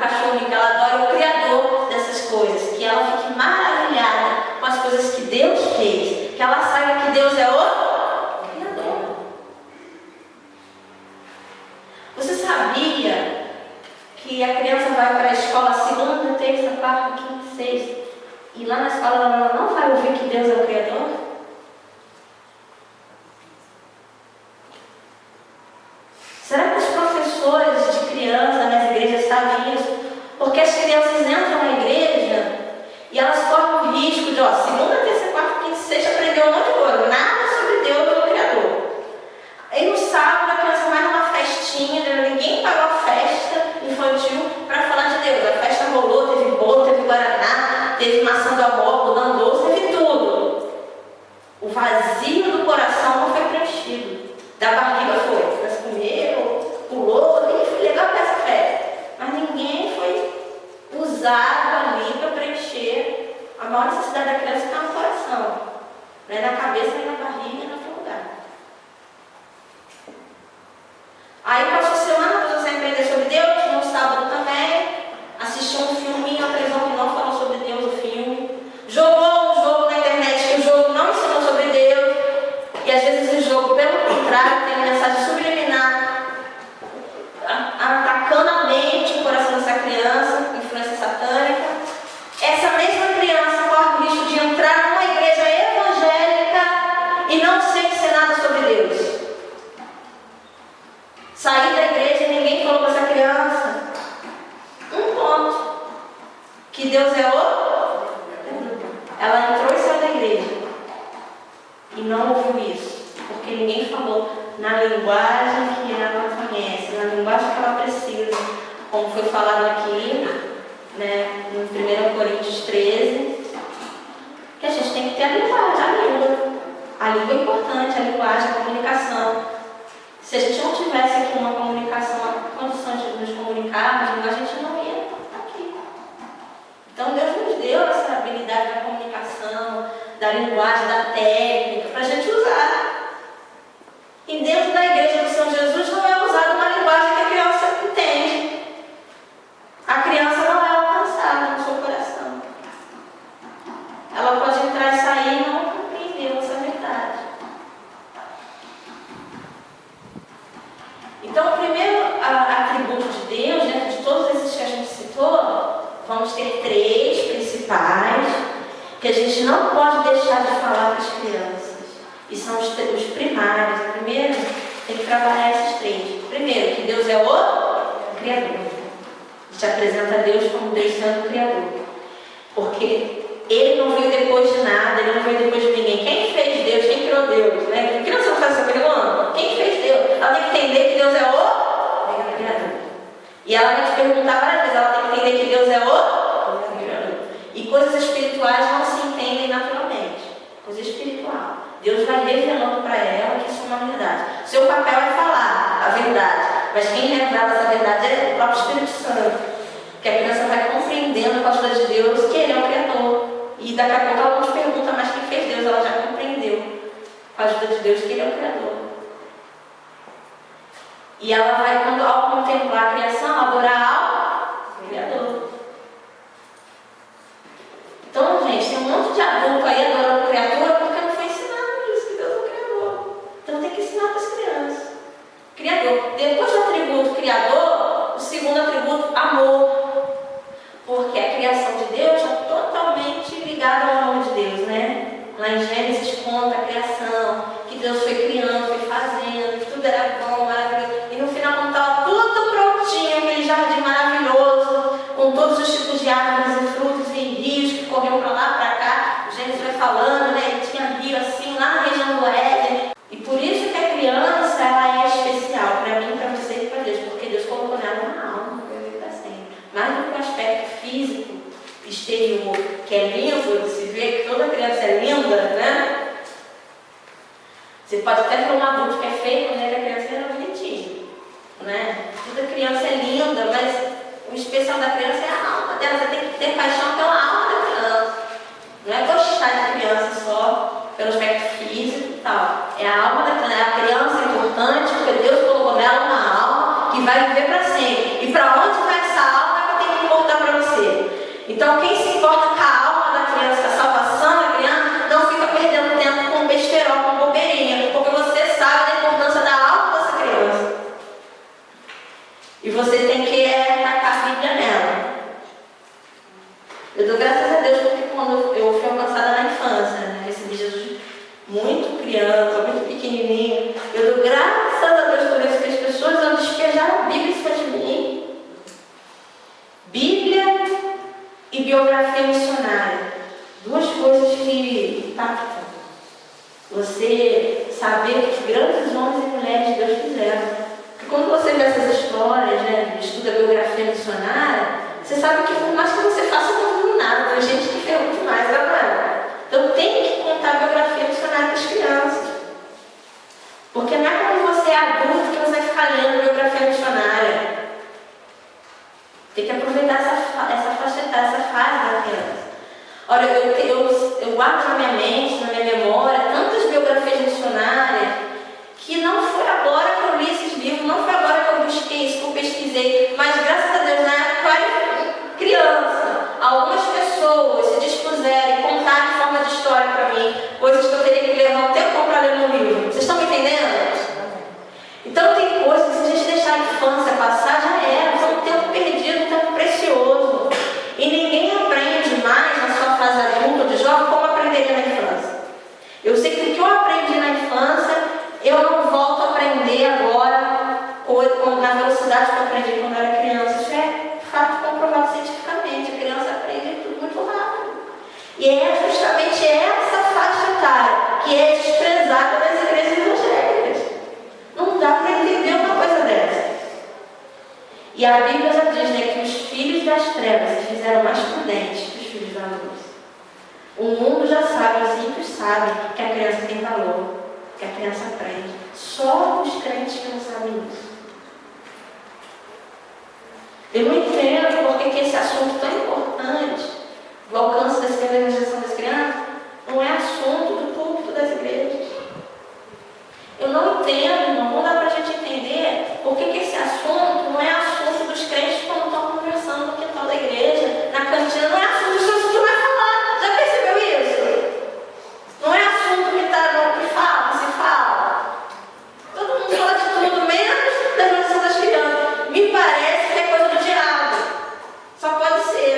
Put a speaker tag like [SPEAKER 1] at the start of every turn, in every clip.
[SPEAKER 1] cachorrinho que ela adora, o Criador dessas coisas, que ela fique maravilhada com as coisas que Deus fez, que ela saiba que Deus é o Criador. Você sabia que a criança vai para a escola segunda, terça, quarta, quinta, sexta, e lá na escola ela não vai ouvir que Deus é o Criador? Será que os professores de criança nas igrejas sabem isso? Porque as crianças entram na igreja e elas correm o risco de, segunda, terça, quarta, quinta, sexta, aprender um monte de coisa, nada sobre Deus ou o Criador. Aí no sábado a criança vai numa festinha, ninguém pagou a festa infantil para falar de Deus. A festa rolou, teve bolo, teve guaraná, teve maçã do amor, algodão doce, teve tudo. O vazio do coração não foi preenchido. Da barriga foi. Elas comeram, pulou, nem foi legal para essa festa. Mas ninguém foi usado ali para preencher a maior necessidade da criança, que está no coração. Não é na cabeça, nem na barriga, nem em outro lugar. Aí passou a semana para você aprender sobre Deus, no sábado também, assistiu um filminho na televisão que não falou sobre Deus, o filme, jogou um jogo na internet que o jogo não ensinou sobre Deus, e às vezes o jogo, pelo contrário, tem uma mensagem subliminar, atacando a mente, o coração dessa criança, influência satânica. Essa mesma criança corre o risco de entrar numa igreja evangélica e não ser ensinada sobre Deus. Sair da igreja e ninguém falou para essa criança um ponto, que Deus é o... Ela entrou e saiu da igreja e não ouviu isso, porque ninguém falou na linguagem que ela conhece, na linguagem que ela precisa, como foi falado aqui, né, no 1 Coríntios 13, que a gente tem que ter a linguagem, a língua. A língua é importante, a linguagem, a comunicação. Se a gente não tivesse aqui uma comunicação, uma condição de nos comunicarmos, a gente não ia estar aqui. Então Deus nos deu essa habilidade da comunicação, da linguagem, da técnica, para a gente usar. E dentro da igreja do Senhor Jesus não é usada uma linguagem que a criança entende. A criança não é alcançada no seu coração. Ela pode entrar e sair e não compreender essa verdade. Então, o primeiro atributo de Deus, dentro de todos esses que a gente citou, vamos ter 3 principais, que a gente não pode deixar de falar para as crianças. E são os primários. A primeira, tem que trabalhar esses 3. Primeiro, que Deus é o Criador. A gente apresenta a Deus como Deus sendo o Criador. Porque Ele não veio depois de nada, Ele não veio depois de ninguém. Quem fez Deus? Quem criou Deus? Né? A criança não faz essa pergunta? Quem fez Deus? Ela tem que entender que Deus é o Criador. E ela vai te perguntar várias vezes, ela tem que entender que Deus é o Criador. E coisas espirituais não se entendem naturalmente. Coisa espiritual. Deus vai revelando para ela que isso é uma verdade. Seu papel é falar a verdade, mas quem revela essa verdade é o próprio Espírito Santo. Que a criança vai compreendendo com a ajuda de Deus que Ele é o Criador. E daqui a pouco ela não te pergunta mais quem fez Deus, ela já compreendeu com a ajuda de Deus que Ele é o Criador. E ela vai, ao contemplar a criação, adorar ao Criador. Então, gente, tem um monte de adulto aí adorando a criatura porque não foi ensinado isso, que Deus é o Criador. Então tem que ensinar para as crianças. Criador. Depois do atributo Criador, o segundo atributo, amor. Porque a criação de Deus é totalmente ligada ao amor de Deus, né? Lá em Gênesis conta a criação, que Deus foi criando, foi fazendo, que tudo era bom, maravilhoso. E no final, quando estava tudo prontinho, aquele jardim maravilhoso, com todos os tipos de árvores e frutos e rios que corriam para lá, para cá, o Gênesis vai falando, né? E tinha rio assim, lá na região do Éden. E por isso que a criança, ela é especial para mim, para você e para Deus, porque Deus colocou nela uma alma para viver para sempre. Mais do que o aspecto físico, exterior, que é lindo de se ver, que toda criança é linda, né? Você pode até ver um adulto que é feio, quando ele é criança, ele é bonitinho, né? Toda criança é linda, mas o especial da criança é a alma dela. Você tem que ter paixão pela alma da criança. Não é gostar de criança só pelo aspecto físico e tal. É a alma da criança. A criança é importante porque Deus colocou nela uma alma que vai viver para sempre. E para onde vai essa alma, ela tem que Então, quem se importa com a alma da criança, com a salvação da criança, não fica perdendo tempo com besterol, com bobeirinha, porque você sabe da importância da alma dessa criança. E você tem que tacar a Bíblia nela. Eu dou graças a Deus porque quando eu fui alcançada na infância, né, recebi Jesus muito criança, muito pequenininho. Eu dou graças a Deus por isso, que as pessoas não despejaram a Bíblia em cima de mim. Bíblia e biografia missionária. Duas coisas que impactam. Você saber o que grandes homens e mulheres de Deus fizeram. Porque quando você vê essas histórias, né, estuda a biografia missionária, você sabe que por mais que você faça, não viu nada. Tem gente que fez muito mais, não é? Então tem que contar a biografia missionária para as crianças. Porque não é quando você é adulto que você vai ficar lendo biografia missionária. Tem que aproveitar essa faixa etária, essa fase da criança. Olha, eu guardo na minha mente, na minha memória, tantas biografias missionárias que não foi agora que eu li esses livros, não foi agora que eu busquei isso, que eu pesquisei, mas graças a Deus, na época eu era criança, algumas pessoas se dispuseram a contar de forma de história para mim, coisas que eu teria que levar um tempo para ler no livro. Vocês estão me entendendo? Então tem coisas que se a gente deixar a infância passar, já era, foi um tempo perdido, um tempo precioso. E ninguém aprende mais na sua fase adulta, de jovem, como aprenderia na infância. Eu sei que o que eu aprendi na infância, eu não volto a aprender agora na velocidade que eu aprendi quando eu era criança. Isso é fato comprovado cientificamente. A criança aprende tudo muito rápido. E é justamente essa faixa etária que é desprezada nas igrejas evangélicas. Não dá para entender uma coisa dessa. E a Bíblia já diz, né, que os filhos das trevas se fizeram mais prudentes que os filhos da luz. O mundo já sabe, os ímpios sabem que a criança tem valor, que a criança aprende. Só os crentes que não sabem isso. Eu não entendo porque que esse assunto tão importante, do alcance da evangelização das crianças, não é assunto do púlpito das igrejas. Eu não entendo, irmão, não dá para a gente entender por que esse assunto não é assunto dos crentes quando estão conversando no quintal da igreja, na cantina, não é assunto, isso é assunto que vai falar. Já percebeu isso? Não é assunto que se fala. Todo mundo fala de tudo, menos da relação das crianças. Me parece que é coisa do diabo. Só pode ser.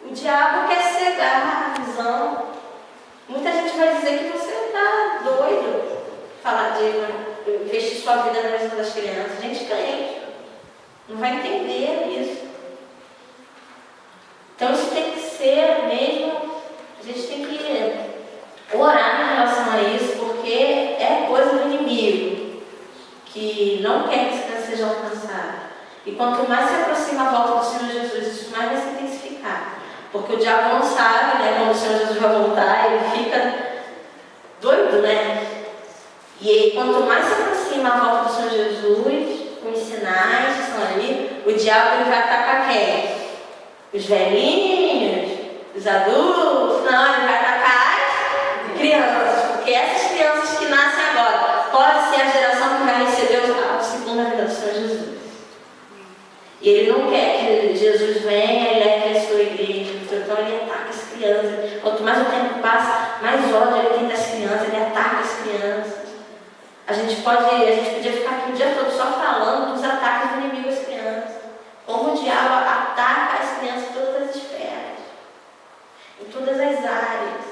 [SPEAKER 1] O diabo quer cegar a visão. Muita gente vai dizer que você está doido. Falar de investir sua vida na visão das crianças. Gente crente não vai entender isso. Então isso tem que ser mesmo. A gente tem que orar em relação a isso, porque é coisa do inimigo que não quer que essa criança seja alcançada. E quanto mais se aproxima a volta do Senhor Jesus, isso mais vai se intensificar. Porque o diabo não sabe, né, quando o Senhor Jesus vai voltar, ele fica doido, né? E aí, quanto mais se aproxima a volta do Senhor Jesus, com os sinais que estão ali, o diabo ele vai atacar quem? Os velhinhos, os adultos? Não, ele vai atacar as crianças. Porque essas crianças que nascem agora, pode ser a geração que vai receber a segunda vida do Senhor Jesus. E ele não quer que Jesus venha e leve a sua igreja. Então ele ataca as crianças. Quanto mais o tempo passa, mais ódio ele tem das crianças, ele ataca as crianças. A gente podia ficar aqui o dia todo só falando dos ataques do inimigo às crianças. Como o diabo ataca as crianças em todas as esferas, em todas as áreas,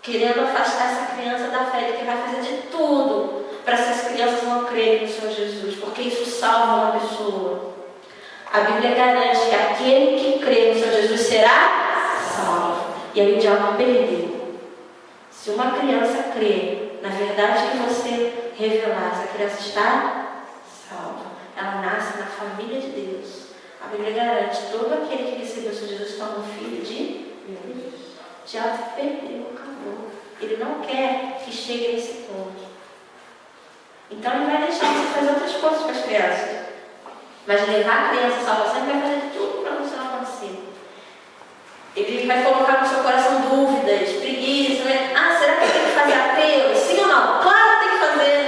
[SPEAKER 1] querendo afastar essa criança da fé. Ele vai fazer de tudo para que essas crianças não crerem no Senhor Jesus, porque isso salva uma pessoa. A Bíblia garante que aquele que crê no Senhor Jesus será salvo. E aí o diabo perdeu. Se uma criança crê na verdade que você revelar, essa criança está salva. Ela nasce na família de Deus. A Bíblia garante que todo aquele que recebeu o Senhor Jesus se torna um filho de Deus. O diabo perdeu, acabou. Ele não quer que chegue a esse ponto. Então ele vai deixar você fazer outras coisas com as crianças. Mas levar a criança à salvação, ele vai fazer tudo para isso não acontecer. Ele vai colocar no seu coração dúvidas, preguiça, né? Ah, será que eu tenho que fazer apelo? Sim ou não? Claro que tem que fazer.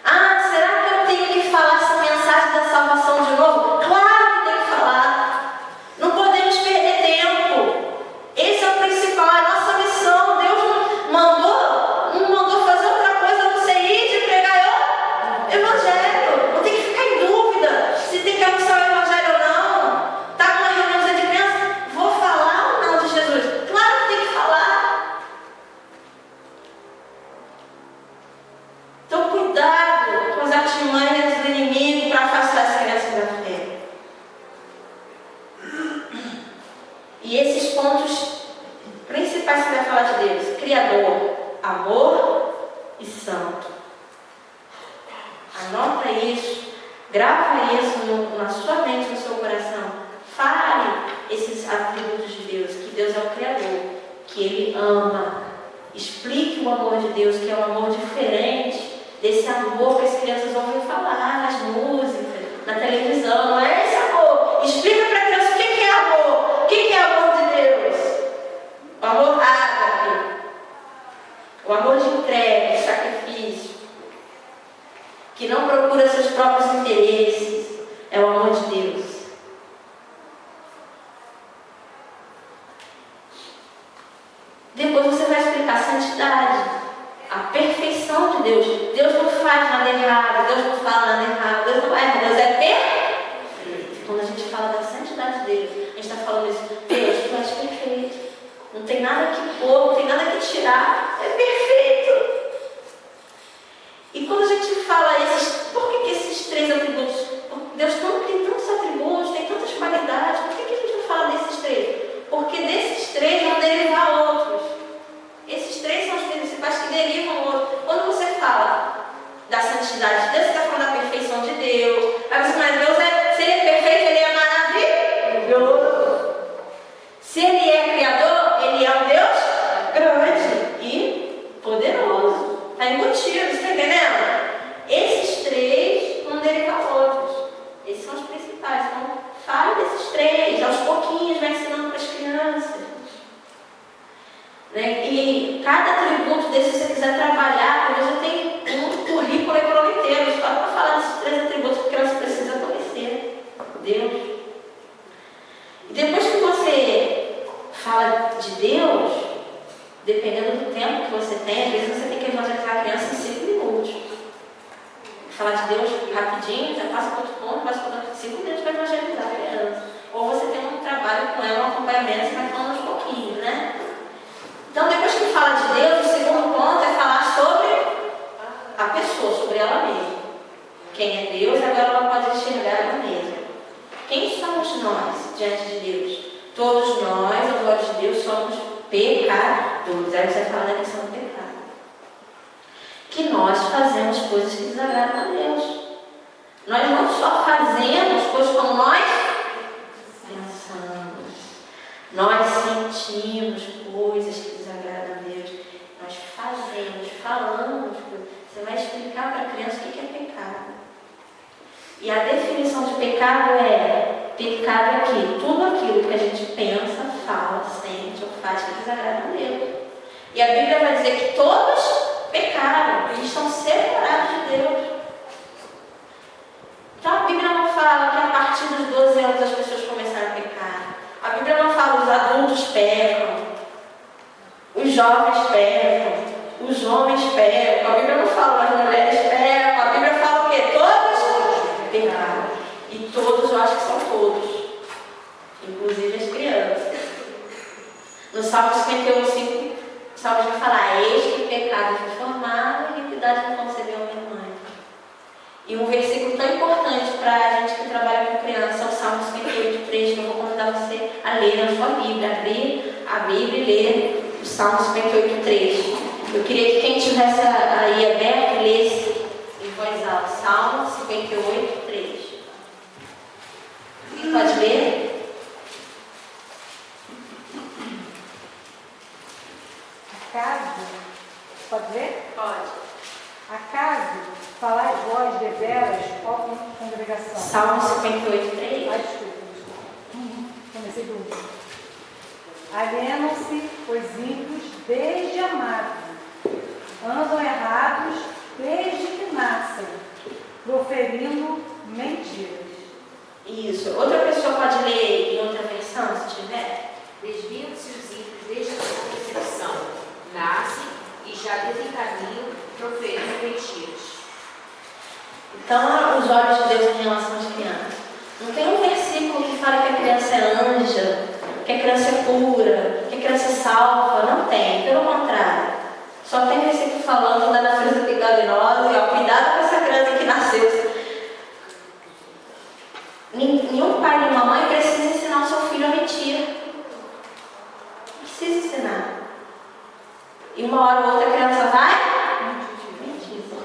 [SPEAKER 1] Ah, será que eu tenho que falar essa mensagem da salvação de novo? Claro Então, cuidado com as artimanhas do inimigo para afastar as crianças da fé. E esses pontos principais que vai falar de Deus: Criador, amor e santo. Anota isso, grava isso na sua mente, no seu coração. Fale esses atributos de Deus, que Deus é o Criador, que Ele ama. Explique o amor de Deus, que é um amor diferente desse amor que as crianças ouvem falar nas músicas, na televisão. Não é esse amor. Explica para a criança o que é amor. O que é amor de Deus? O amor ágape, o amor de entrega, de sacrifício, que não procura seus próprios interesses. É o amor de Deus. Depois você vai explicar a santidade, a perfeição de Deus. Deus não faz nada errado, Deus não fala nada errado, Deus não erra, Deus é perfeito. Quando a gente fala da santidade de Deus, a gente está falando isso: Deus, tu és perfeito. Não tem nada que pôr, não tem nada que tirar, é perfeito. E quando a gente fala por que esses três atributos? Deus tem tantos atributos, tem tantas qualidades, por que a gente não fala desses três? Porque desses três vão derivar outros. Esses três são os principais que derivam outros. Quando você fala da santidade de Deus, você está falando da perfeição de Deus. Aí você fala: Deus se Ele é perfeito, Ele é maravilhoso. Se Ele é Criador, Ele é um Deus grande e poderoso. Está embutido, você está entendendo? Esses três vão derivar outros. Esses são os principais. Então, fale desses três. Aos pouquinhos, vai ensinando para as crianças. Né? E cada atributo desse, se você quiser trabalhar, talvez eu tenha um currículo aí para o inteiro, só para falar desses três atributos que a criança precisa conhecer. Deus. E depois que você fala de Deus, dependendo do tempo que você tem, às vezes você tem que evangelizar a criança em 5 minutos. Falar de Deus rapidinho, já passa para outro ponto, passa para outro 5 minutos para evangelizar a criança. Ou você tem um trabalho com ela, um acompanhamento, você vai falando aos pouquinhos, né? Então, depois que fala de Deus, o segundo ponto é falar sobre a pessoa, sobre ela mesma. Quem é Deus, agora ela pode enxergar ela mesma. Quem somos nós diante de Deus? Todos nós, aos olhos de Deus, somos pecadores. Aí você vai falar da questão do pecado. Que nós fazemos coisas que desagradam a Deus. Nós não só fazemos coisas como nós pensamos. Nós sentimos coisas que desagradam a Deus. Nós fazemos, falamos. Você vai explicar para a criança o que é pecado. E a definição de pecado é: pecado é aquilo, tudo aquilo que a gente pensa, fala, sente ou faz que desagrada a Deus. E a Bíblia vai dizer que todos pecaram, eles estão separados de Deus. Então a Bíblia não fala que a partir dos 12 anos as pessoas começaram a pecar. A Bíblia não fala que os adultos pecam, os jovens pecam, os homens pecam. A Bíblia não fala que as mulheres pecam. A Bíblia fala o quê? Todos pecaram. E todos, eu acho que são todos, inclusive as crianças. No Salmo 51:5, o Salmo vai falar: eis que pecado foi formado e iniquidade não concebeu minha mãe. E um versículo tão importante para a gente que trabalha com criança é o Salmo 58:3, que eu vou convidar você a ler na sua Bíblia. Abrir a Bíblia e ler o Salmo 58:3. Eu queria que quem tivesse aí aberto lesse em voz alta. Salmo 58:3. Pode ler?
[SPEAKER 2] Acaso, pode ver?
[SPEAKER 1] Pode.
[SPEAKER 2] Acaso falai vós deveras, ó congregação.
[SPEAKER 1] Salmo 58:3.
[SPEAKER 2] Ah, desculpa. Comecei do último. Alienam-se os ímpios desde a mata, andam errados desde que nascem, proferindo mentiras.
[SPEAKER 1] Isso. Outra pessoa pode ler em outra versão, se tiver?
[SPEAKER 3] Desviam-se os ímpios desde a sua concepção, nascem e já desencaminham, proferindo mentiras.
[SPEAKER 1] Então, os olhos de Deus em relação às crianças. Não tem um versículo que fala que a criança é anja, que a criança é pura, que a criança é salva. Não tem, pelo contrário. Só tem versículo falando da natureza pecaminosa e a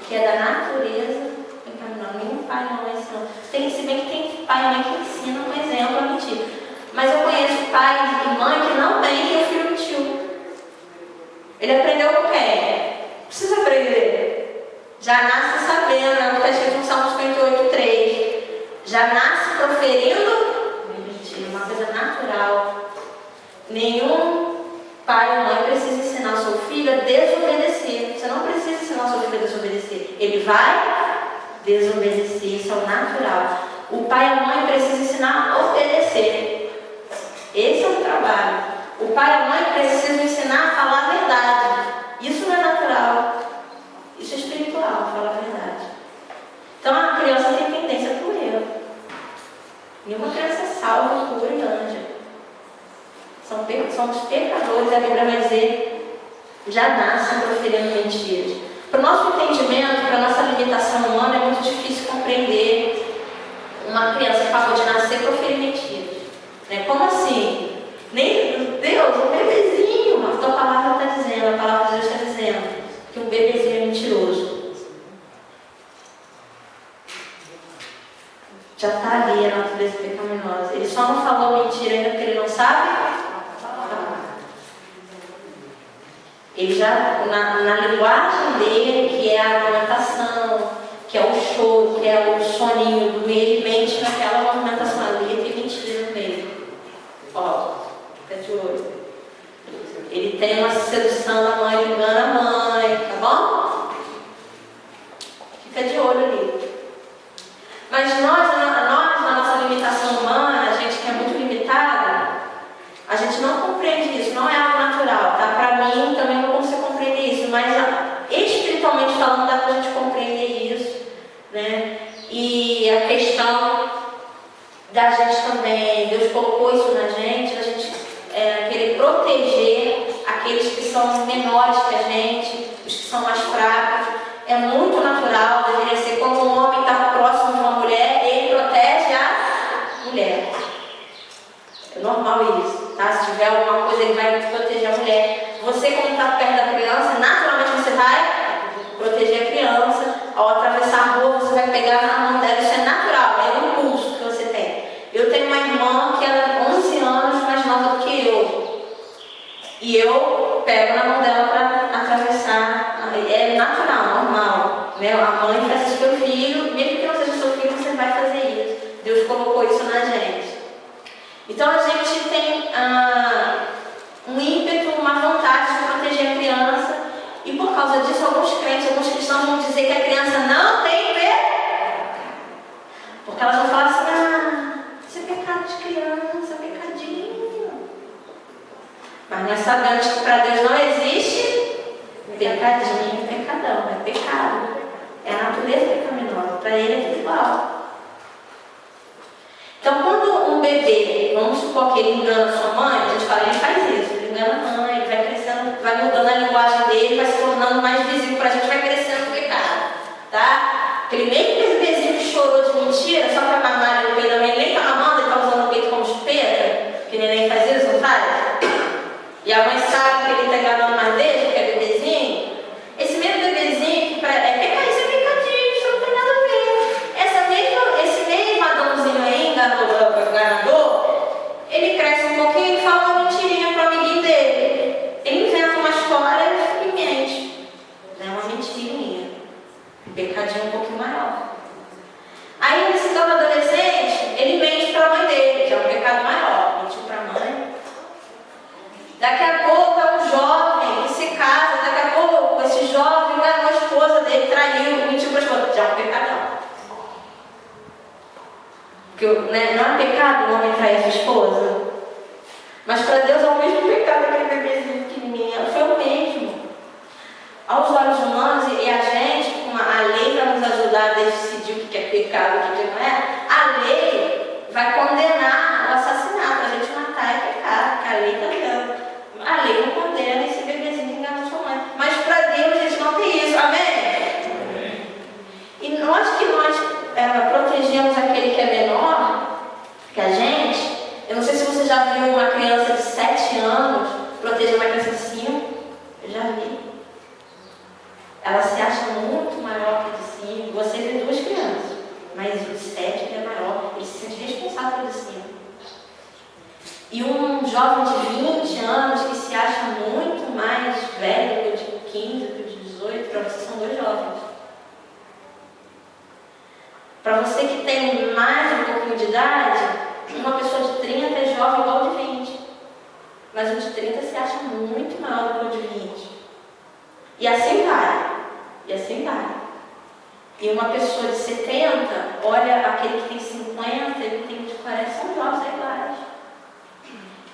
[SPEAKER 1] que é da natureza pecaminosa. Nenhum pai e mãe ensinam. Se bem que tem pai e mãe que ensinam um exemplo a mentir. Mas eu conheço pai e mãe que não tem e o filho mentiu. Ele aprendeu com quem? Precisa aprender. Já nasce sabendo, é o que está escrito no Salmos 58:3. Já nasce proferindo mentira, uma coisa natural. Nenhum pai ou mãe precisa ensinar o seu filho a desobedecer. Você não precisa ensinar o seu filho a desobedecer. Ele vai desobedecer, isso é o natural. O pai e a mãe precisam ensinar a obedecer. Esse é o trabalho. O pai e a mãe precisam ensinar a falar a verdade. Isso não é natural. Isso é espiritual, falar a verdade. Então a criança tem tendência para o erro. Nenhuma criança é salva, pura e anja. Somos pecadores, a Bíblia vai dizer, já nascem proferindo mentiras. Para o nosso entendimento, para a nossa limitação humana, é muito difícil compreender uma criança que acabou de nascer proferir mentiras. Né? Como assim? Nem Deus, um bebezinho, a tua palavra está dizendo, a palavra de Deus está dizendo que um bebezinho é mentiroso. Já está ali a natureza pecaminosa. Ele só não falou mentira ainda porque ele não sabe. Ele já, na linguagem dele, que é a amamentação, que é o choro, que é o soninho do meio, ele mente naquela amamentação. Ali tem mentira no meio. Ó, fica de olho. Ele tem uma sedução da mãe, ele engana a mãe, tá bom? Fica de olho ali. Mas nós, na nossa limitação humana, a gente que é muito limitada, a gente não compreende isso, não é algo natural, tá? Para mim também não consigo compreender isso, mas espiritualmente falando dá pra gente compreender isso, né? E a questão da gente também, Deus colocou isso na gente, a gente querer proteger aqueles que são menores que a gente, os que são mais fracos, é muito natural, deveria ser como um homem está próximo de uma mulher, ele protege a mulher. É normal isso, tá? Se tiver alguma coisa, ele vai proteger a mulher. Você, como está perto da criança, naturalmente você vai proteger a criança. Ao atravessar a rua, você vai pegar na mão dela. Isso é natural, é um impulso que você tem. Eu tenho uma irmã que é 11 anos mais nova do que eu. E eu pego na mão dela para atravessar. É natural, normal. Né? A mãe faz isso pelo filho, mesmo que não seja seu filho, você vai fazer isso. Deus colocou isso na gente. Então a gente tem um ímpeto, uma vontade de proteger a criança, e por causa disso alguns crentes, alguns cristãos vão dizer que a criança não tem pecado, porque elas vão falar assim, isso é pecado de criança, é pecadinho. Mas nós sabemos que para Deus não existe pecadinho, pecadão, é pecado, é a natureza pecaminosa, para ele é tudo igual. Então, quando um bebê, vamos supor que ele engana sua mãe, a gente fala, ele faz isso, ele engana a mãe, ele vai crescendo, vai mudando a linguagem dele, vai se tornando mais visível para a gente, vai crescendo o pecado, tá? Aquele meio bebezinho que chorou de mentira, só para mamar no peito da mãe, ele nem tá mamando, ele tá usando o peito como chupeta, que neném faz isso, não faz? E a mãe sabe que ele tá enganando mais dele, que é bebezinho. Esse mesmo bebezinho, que é pecado, isso é pecadinho, isso não tem nada a ver. Esse mesmo Adãozinho aí, enganador, ele cresce um pouquinho e fala uma mentirinha pro amiguinho dele. Ele inventa uma história e mente. É uma mentirinha. Um pecadinho um pouquinho maior. Aí ele se torna adolescente, ele mente para a mãe dele, que é um pecado maior. Mentiu para a mãe. Daqui a pouco é um jovem que se casa, daqui a pouco esse jovem enganou a esposa dele, traiu, mentiu para a esposa. Já é um pecadão. Porque não é pecado o homem trair a sua esposa. Mas para Deus é o mesmo pecado daquele bebezinho pequenininho. Foi o mesmo. Aos olhos humanos, e a gente, com a lei para nos ajudar a decidir o que é pecado e o que não é, a lei vai condenar o assassinato. A gente matar é pecado, porque a lei está dando. A lei não condena esse bebezinho que enganou sua mãe. Mas para Deus a gente não tem isso. Amém? Amém. E nós protegemos aquele que é menor que a gente. Eu não sei se você já viu uma criança de 7 anos proteger uma criança de 5. Eu já vi. Ela se acha muito maior você vê 2 crianças, mas o de 7, que é maior, ele se sente responsável pelo ensino. E um jovem de 20 anos que se acha muito mais velho que o de 15, que o de 18, para você são 2 jovens. Para você que tem mais um pouquinho de idade, uma pessoa de 30 é jovem igual ao de 20. Mas o de 30 se acha muito maior do que o de 20. E assim vai. E assim vai. E uma pessoa de 70, olha aquele que tem 50, ele tem de 40, são jovens iguais.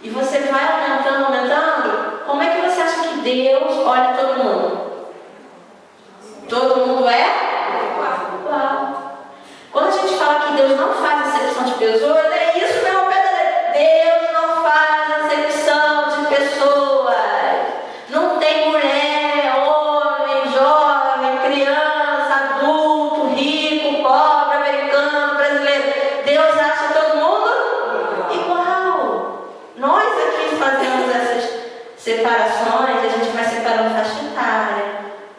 [SPEAKER 1] E você vai aumentando, aumentando. Como é que você acha que Deus olha todo mundo? Todo mundo é igual. Quando a gente fala que Deus não faz acepção de pessoas, é isso mesmo, Deus não faz acepção de pessoas. Não tem mulher, homem, jovem, criança, adulto, rico, pobre, americano, brasileiro. Deus acha todo mundo igual. Nós aqui fazemos essas separações, a gente vai separando faixa etária,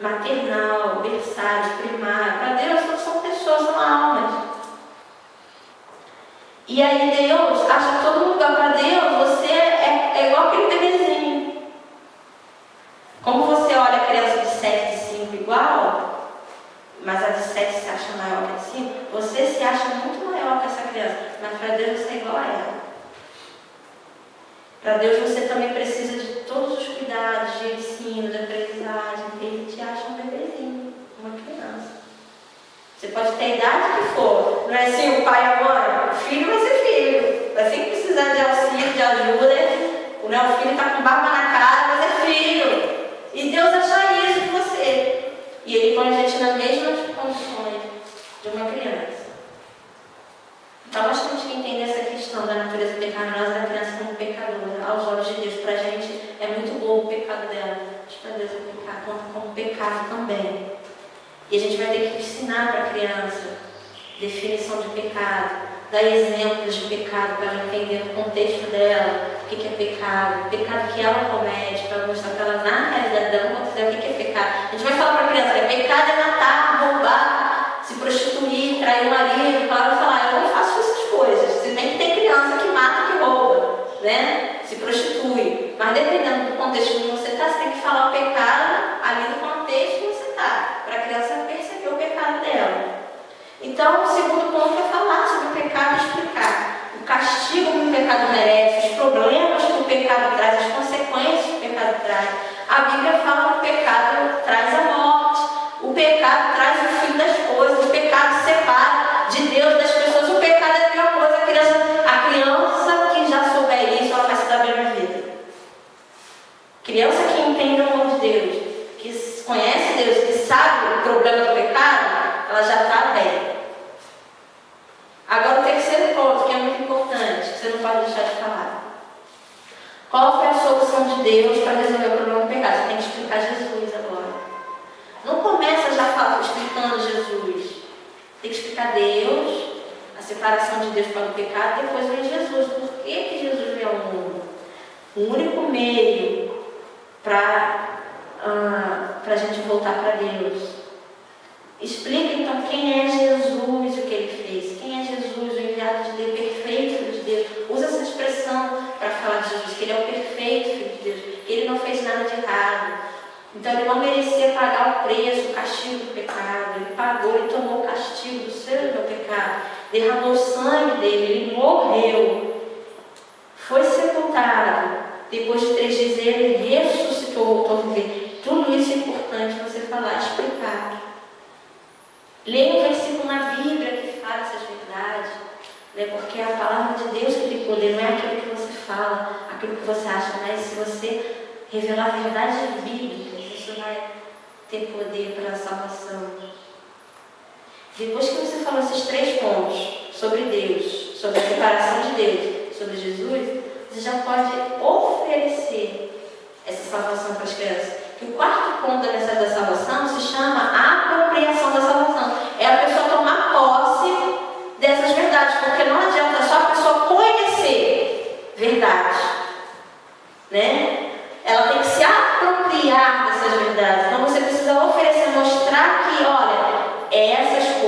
[SPEAKER 1] maternal, berçário, primário. Para Deus não são pessoas, são almas. E aí Deus acha todo mundo igual. Para Deus, você é igual aquele bebezinho. Como você olha a criança de 7, de 5 igual, mas a de 7 se acha maior que a de 5, você se acha muito maior que essa criança, mas para Deus você é igual a ela. Para Deus você também precisa de todos os cuidados de ensino, de aprendizagem. Ele te acha um bebezinho, uma criança. Você pode ter a idade que for. Não é assim, o pai e a mãe? O filho vai ser filho. Vai sempre precisar de auxílio, de ajuda. O filho está com barba na cara, mas é filho. E Deus acha isso em você. E Ele põe a gente nas mesmas condições de uma criança. Então nós temos que entender essa questão da natureza pecaminosa da criança como pecadora. Aos olhos de Deus, para a gente é muito bom o pecado dela. Mas para Deus é pecado, como pecado também. E a gente vai ter que ensinar para a criança definição de pecado, dar exemplos de pecado para ela entender o contexto dela, o que é pecado, o pecado que ela comete, para mostrar para ela na realidade dela considerar o que é pecado. A gente vai falar para a criança, pecado é matar, roubar, se prostituir, trair o marido. Ela vai falar, eu não faço essas coisas. Se bem que tem criança que mata, que rouba, né? Se prostitui. Mas dependendo do contexto que você está, você tem que falar o pecado ali do contexto que você está, para a criança perceber o pecado dela. Então, o segundo ponto é falar sobre o pecado e explicar o castigo que o pecado merece, os problemas que o pecado traz, as consequências que o pecado traz. A Bíblia fala que o pecado traz a morte, o pecado traz o fim das coisas, o pecado separa de Deus das pessoas. O pecado é a pior coisa. A criança que já souber isso, ela vai se dar bem na vida. Criança que entende o amor de Deus, que conhece Deus, que sabe o problema do pecado, ela já está bem. Agora o terceiro ponto, que é muito importante, que você não pode deixar de falar. Qual foi a solução de Deus para resolver o problema do pecado? Você tem que explicar Jesus agora. Não começa já explicando Jesus. Tem que explicar Deus, a separação de Deus para o pecado, e depois vem Jesus. Por que Jesus veio ao mundo? O único meio para a gente voltar para Deus. Explica então quem é Jesus e o que Ele fez. Quem é Jesus, o enviado de Deus, perfeito Filho de Deus. Usa essa expressão para falar de Jesus, que Ele é o perfeito Filho de Deus, que Ele não fez nada de errado. Então Ele não merecia pagar o preço, o castigo do pecado. Ele pagou, Ele tomou o castigo do seu e do meu pecado. Derramou o sangue dele, Ele morreu. Foi sepultado. Depois de 3 dias Ele ressuscitou, voltou a viver. Tudo isso é importante você falar, explicar. Leia um versículo na Bíblia que fala essas verdades, né? Porque é a palavra de Deus que tem poder, não é aquilo que você fala, aquilo que você acha, mas se você revelar verdades bíblicas, isso vai ter poder para a salvação. Depois que você falou esses 3 pontos sobre Deus, sobre a separação de Deus, sobre Jesus, você já pode oferecer essa salvação para as crianças. Que o 4º ponto da mensagem da salvação se chama apropriação da salvação. É a pessoa tomar posse dessas verdades, porque não adianta só a pessoa conhecer verdades, né? Ela tem que se apropriar dessas verdades. Então você precisa oferecer, mostrar que, olha, essas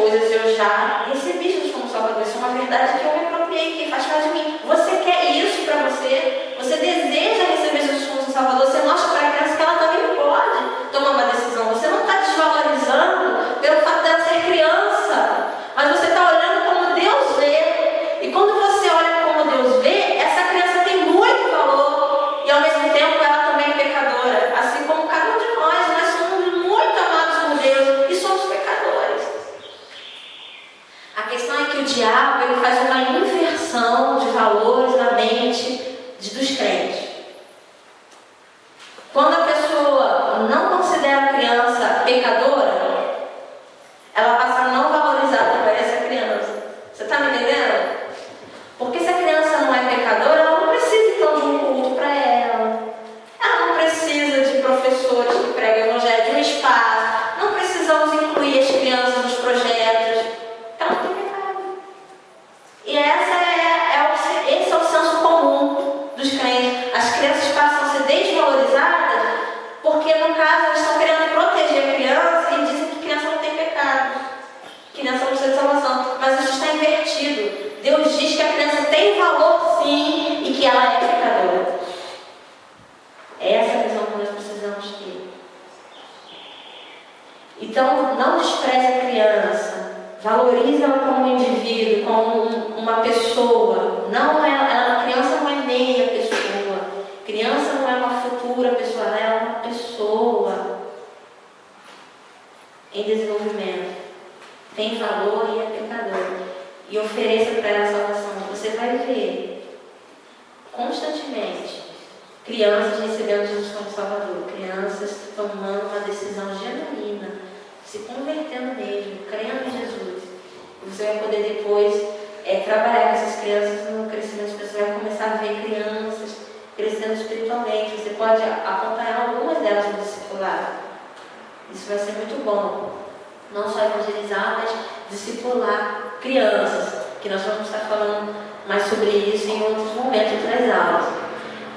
[SPEAKER 1] diabo ele faz uma inversão de valores na mente dos crentes. Quando a pessoa não considera a criança pecadora, ela passa a não valorizar também essa criança. Você está me entendendo? Porque se a criança não é pecadora, ela não precisa então de um culto para ela. Ela não precisa de professores que pregam o evangelho, de um espaço. Não precisamos incluir as crianças nos projetos. Ela não tem pecado. E esse é o senso comum dos crentes. As crianças passam a ser desvalorizadas porque, no caso, eles estão querendo proteger a criança e dizem que criança não tem pecado, que criança não precisa de salvação. Mas isso está invertido. Deus diz que a criança tem valor, sim, e que ela é pecadora. É essa a visão que nós precisamos ter. Então, não despreze a criança. Valorize ela como um indivíduo, como uma pessoa. A criança não é meia pessoa. Criança não é uma futura pessoa, ela é uma pessoa em desenvolvimento. Tem valor e é pecadora. E ofereça para ela a salvação. Você vai ver constantemente crianças recebendo Jesus como Salvador, crianças tomando uma decisão genuína, se convertendo mesmo, crendo em Jesus. E você vai poder depois trabalhar com essas crianças no crescimento. Você vai começar a ver crianças crescendo espiritualmente. Você pode acompanhar algumas delas no discipulado. Isso vai ser muito bom. Não só evangelizar, mas discipular crianças, que nós vamos estar falando mais sobre isso em outros momentos, em outras aulas.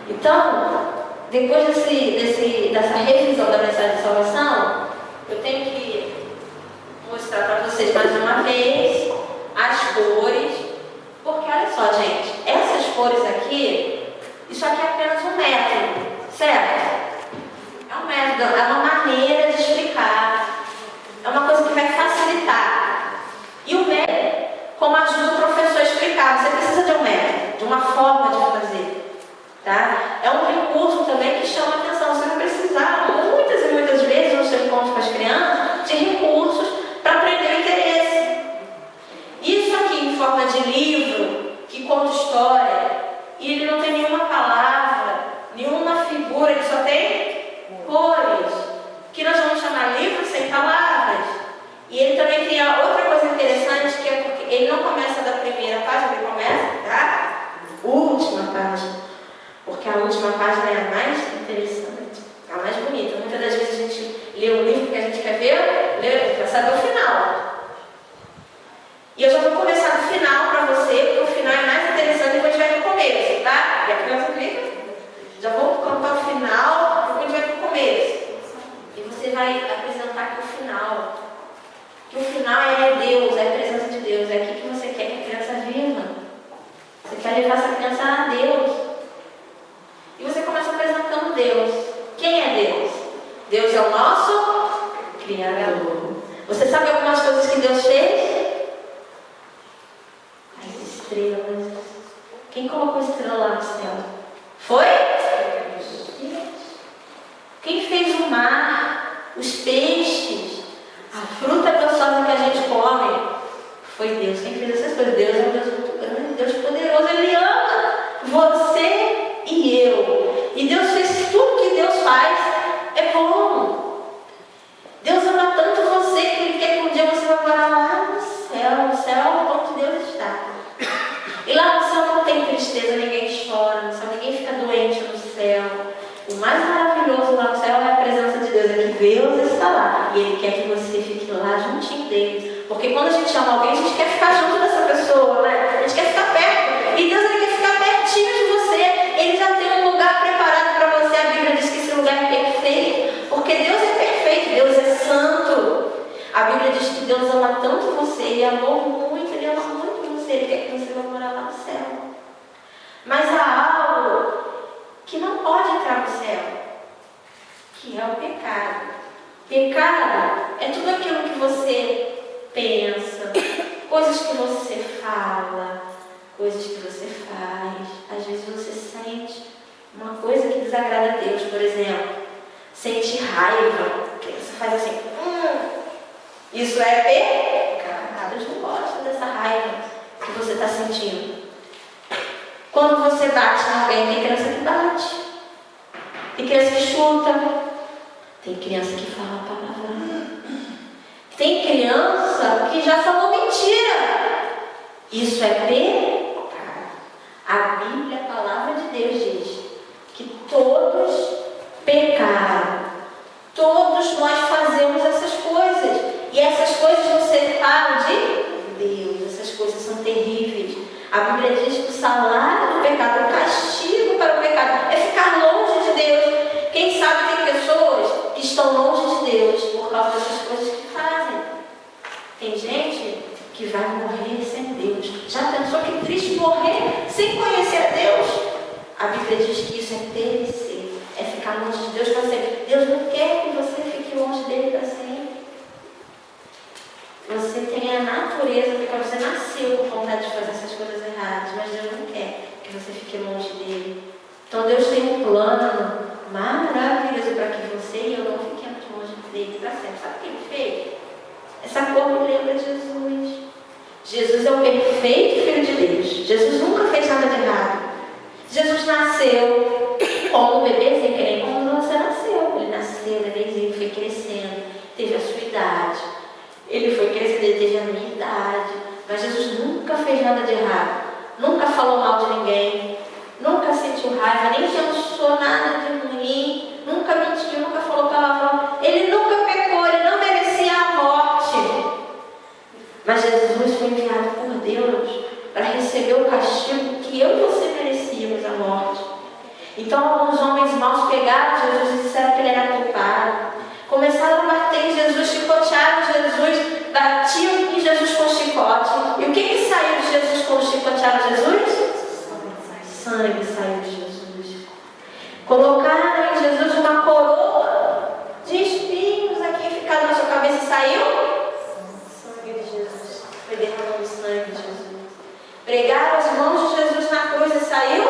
[SPEAKER 1] Então, depois dessa revisão da mensagem de salvação, eu tenho que mostrar para vocês mais uma vez as cores, porque olha só, gente, essas cores aqui, isso aqui é apenas um método, certo? É um método, é uma maneira de explicar, é uma coisa que vai facilitar. E o método, como ajuda o professor a explicar, você precisa de um método, de uma forma de fazer, tá? É um recurso também que chama a atenção. Você vai precisar muitas e muitas vezes no seu encontro com as crianças de recursos para aprender o interesse. Isso aqui em forma de livro que conta história, e ele não tem nenhuma palavra, nenhuma figura, ele só tem cores, que nós vamos chamar livro sem palavras. E ele também tem outra coisa interessante, que é porque ele não começa da primeira página, ele começa da última página. Porque a última página é a mais interessante, a mais bonita. Muitas das vezes a gente lê um livro que a gente quer ver, para saber o final. E eu já vou começar do final para você, porque o final é mais interessante depois a gente vai no começo, tá? E a criança clica. Já vou contar o final, depois a gente vai para o começo. E você vai apresentar aqui o final. Que o final é Deus, é a presença de Deus. É aqui que você quer que a criança viva. Você quer levar essa criança a Deus. E você começa apresentando Deus. Quem é Deus? Deus é o nosso Criador. Você sabe algumas coisas que Deus fez? As estrelas. Quem colocou estrela lá no céu? Foi? Quem fez o mar, os peixes, a fruta gostosa que a gente come? Foi Deus. Quem fez essas coisas? Deus é um Deus muito grande, Deus poderoso. Ele ama você e eu. E Deus fez tudo que Deus faz. É bom. Deus ama tanto você que Ele quer que um dia você vá morar lá no céu. No céu onde Deus está. E lá no céu não tem tristeza, ninguém chora no céu, ninguém fica doente no céu. O mais maravilhoso lá no céu é a presença de Deus, é que Deus está lá. E Ele quer que você fique lá juntinho dele. Porque quando a gente ama alguém, a gente quer ficar junto dessa pessoa, né? A gente quer ficar perto. E Deus ele quer ficar pertinho de você. Ele já tem um lugar preparado para você. A Bíblia diz que esse lugar é perfeito. Porque Deus é perfeito, Deus é santo. A Bíblia diz que Deus ama tanto você, Ele amou muito, Ele ama muito você. Ele quer que você vá morar lá no céu. Mas há algo que não pode entrar no céu, que é o pecado. Pecado é tudo aquilo que você pensa, coisas que você fala, coisas que você faz. Às vezes você sente uma coisa que desagrada a Deus, por exemplo, sentir raiva, que você faz assim, isso é pecado. Deus não gosta dessa raiva. você está sentindo. Quando você bate em alguém, tem criança que bate, tem criança que chuta, tem criança que fala palavrão, tem criança que já falou mentira. Isso é pecado. A Bíblia, a palavra de Deus diz que todos pecaram. Todos nós fazemos essas coisas. E essas coisas não separam de Deus. Essas coisas são terríveis. A Bíblia diz que o salário do pecado, o castigo para o pecado, é ficar longe de Deus. Quem sabe tem pessoas que estão longe de Deus por causa dessas coisas que fazem. Tem gente que vai morrer sem Deus. Já pensou que triste morrer sem conhecer a Deus? A Bíblia diz que isso é perecer, é ficar longe de Deus para sempre. Deus não quer que você fique longe dele para sempre. Você tem a natureza, porque você nasceu com vontade de fazer essas coisas erradas, mas Deus não quer que você fique longe dele. Então Deus tem um plano maravilhoso para que você e eu não fiquemos longe dele para sempre. Sabe o que ele fez? Essa cor me lembra de Jesus. Jesus é o perfeito Filho de Deus. Jesus nunca fez nada de errado. Jesus nasceu como um bebezinho, que nem como você nasceu. Ele nasceu, bebezinho, foi crescendo, teve a sua idade. Ele foi crescendo, ele teve a minha idade. Mas Jesus nunca fez nada de errado. Nunca falou mal de ninguém. Nunca sentiu raiva, nem pensou nada de ruim. Nunca mentiu, nunca falou palavrão. Ele nunca pecou, ele não merecia a morte. Mas Jesus foi enviado por Deus para receber o castigo que eu e você merecíamos, a morte. Então alguns homens maus pegaram Jesus e disseram que ele era culpado. Começaram a bater em Jesus, chicotearam Jesus, batiam em Jesus com chicote. E o que saiu de Jesus quando chicotearam Jesus? Sangue saiu de Jesus. Colocaram em Jesus uma coroa de espinhos aqui ficado na sua cabeça e saiu? Sangue de Jesus. Foi derramando o sangue de Jesus. Pregaram as mãos de Jesus na cruz e saiu?